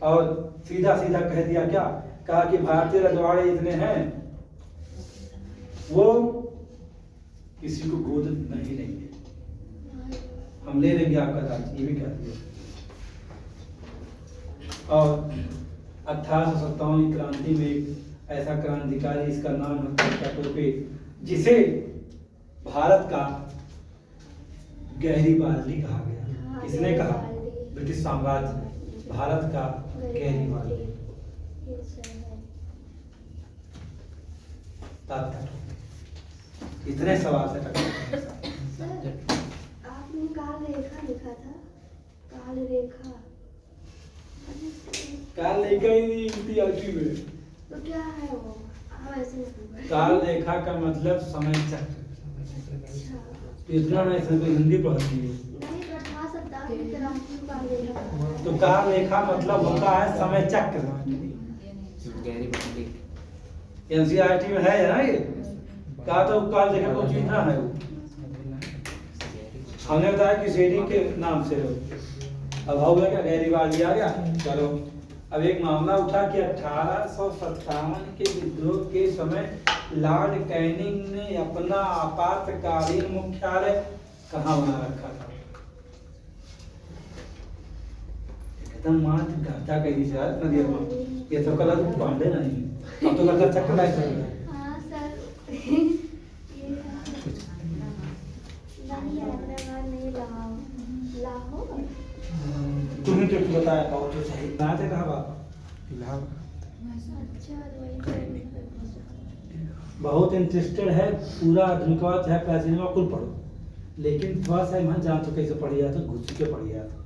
और सीधा सीधा कह दिया क्या? कहा कि भारतीय रजवाड़े इतने हैं वो किसी को गोद नहीं लेंगे, हम ले लेंगे आपका राज्य, ये भी कह दिया। और 1857 क्रांति में एक ऐसा क्रांतिकारी, इसका नाम है टोपे, जिसे भारत का गैरीबाल्डी कहा गया। किसने कहा? ब्रिटिश साम्राज्य भारत का गैरीबाल्डी। इतने सवाल से टकरा। आपने काल रेखा लिखा था, काल रेखा काल रेखा ही नहीं हिंदी आती में, तो क्या है वो? आप ऐसे नहीं। काल रेखा का मतलब समय चक्र। इतना नहीं समझ, हिंदी पढ़ती है नहीं, प्रथा शताब्दी क्रांति काल रेखा। तो काल रेखा मतलब होता है समय चक्र। गहरी बाल्टी NCERT में है ना ये, कहा तो काल रेखा को चीज ना है वो। हमने बताया कि शेडिंग के नाम से हो। अब हो गया क्या? गैरीबाल्डी आ गया। चलो अब एक मामला उठा कि 1857 के विद्रोह के समय लॉर्ड कैनिंग ने अपना आपातकालीन मुख्यालय कहाँ बना रखा था? एकदम मात्र घाटा कही शायद नदी में। ये तो कल पांडे नहीं, अब तो लगता चक्कर लाइट चल रहा है। हाँ सर, नहीं हैदराबाद नहीं, लाहौर। तुम्हें तो बताया पाओ तो सही ना थे कहा बात। अच्छा, बहुत इंटरेस्टेड है, पूरा आधुनिकवाद है, प्राचीनवा कुल पढ़ो, लेकिन थोड़ा सा मन जान तो कैसे पढ़ी जाता, घुस के पढ़ी जाता।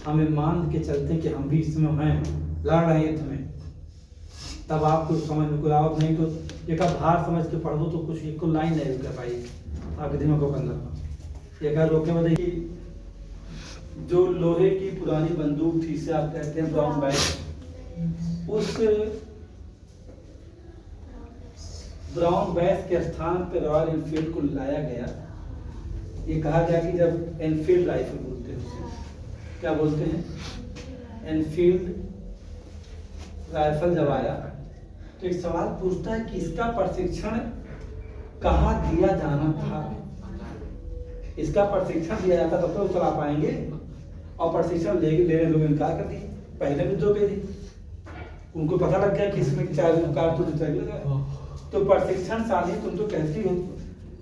हमें मान के चलते कि हम भी इसमें हैं, लड़ रहे हैं तुम्हें, तब आपको समझ में कोई आवत नहीं तो एक भार समझ के पढ़ दो तो कुछ एक लाइन नहीं कर पाई आपके दिमाग के अंदर। एक रोके में देखिए, जो लोहे की पुरानी बंदूक थी, इसे आप कहते हैं ब्राउन बैग, उस ब्राउन बैग के स्थान पर रॉयल एनफील्ड को लाया गया। ये कहा गया कि जब एनफील्ड राइफल बोलते हैं क्या बोलते हैं, एनफील्ड राइफल जब आया तो एक सवाल पूछता है कि इसका प्रशिक्षण कहाँ दिया जाना था। इसका प्रशिक्षण दिया जाता तब तो चला पाएंगे, और प्रशिक्षण लेने लोग इनकार कर दिए। पहले भी 2 पेज उनको पता लग गया कि इसमें 4 कारतूस लगा। तो प्रशिक्षण साली तुम तो कहती हो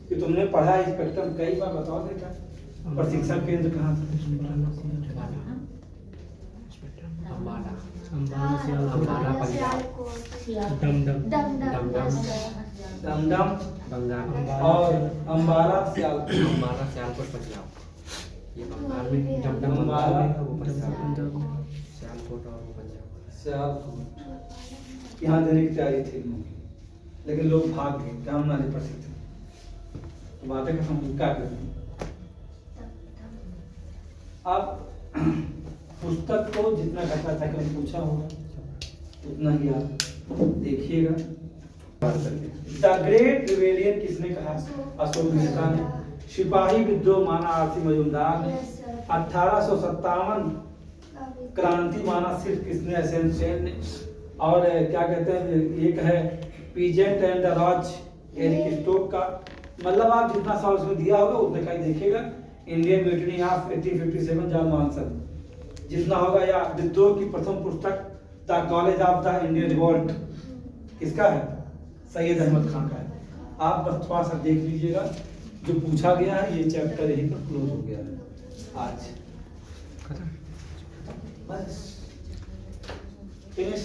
कि तुमने पढ़ा है स्पेक्ट्रम, कई बार बताओ बेटा प्रशिक्षण केंद्र कहाँ था? अम्बाला अम्बाला दमदम दमदम बंगाल और अम्बाला सियालकोट। अम्बाला सियालकोट पंजाब। ये बंगाल में दमदम अम्बाला, है, वो पंजाब सियालकोट और वो पंजाब। सियालकोट यहाँ देने की तैयारी थी लोगों की, लेकिन लोग भाग गए, काम ना ले प्रशिक्षण। बातें का हम क्या करें। अब पुस्तक को जितना घटा था कि पूछा होगा उतना ही आप देखिएगा। द ग्रेट रिवेलियन किसने कहा? अशोक मेहता ने। सिपाही विद्रोह माना आरसी मजूमदार ने। 1857 क्रांति माना सिर्फ किसने? एसेंशियल ने। और क्या कहते हैं, एक है peasant and the laws Eric Stoke का। मतलब आप जितना साल उसमें दिया होगा उतना का ही देखिएगा। Indian mutiny of 1857 John monsoon जितना होगा, या विद्रोह की प्रथम पुस्तक the college of the Indian revolt किसका है? सैयद अहमद खान का है। आप बस थोड़ा सा देख लीजिएगा जो पूछा गया है, ये चैप्टर यहीं पर क्लोज हो गया है आज। बस फिनिश।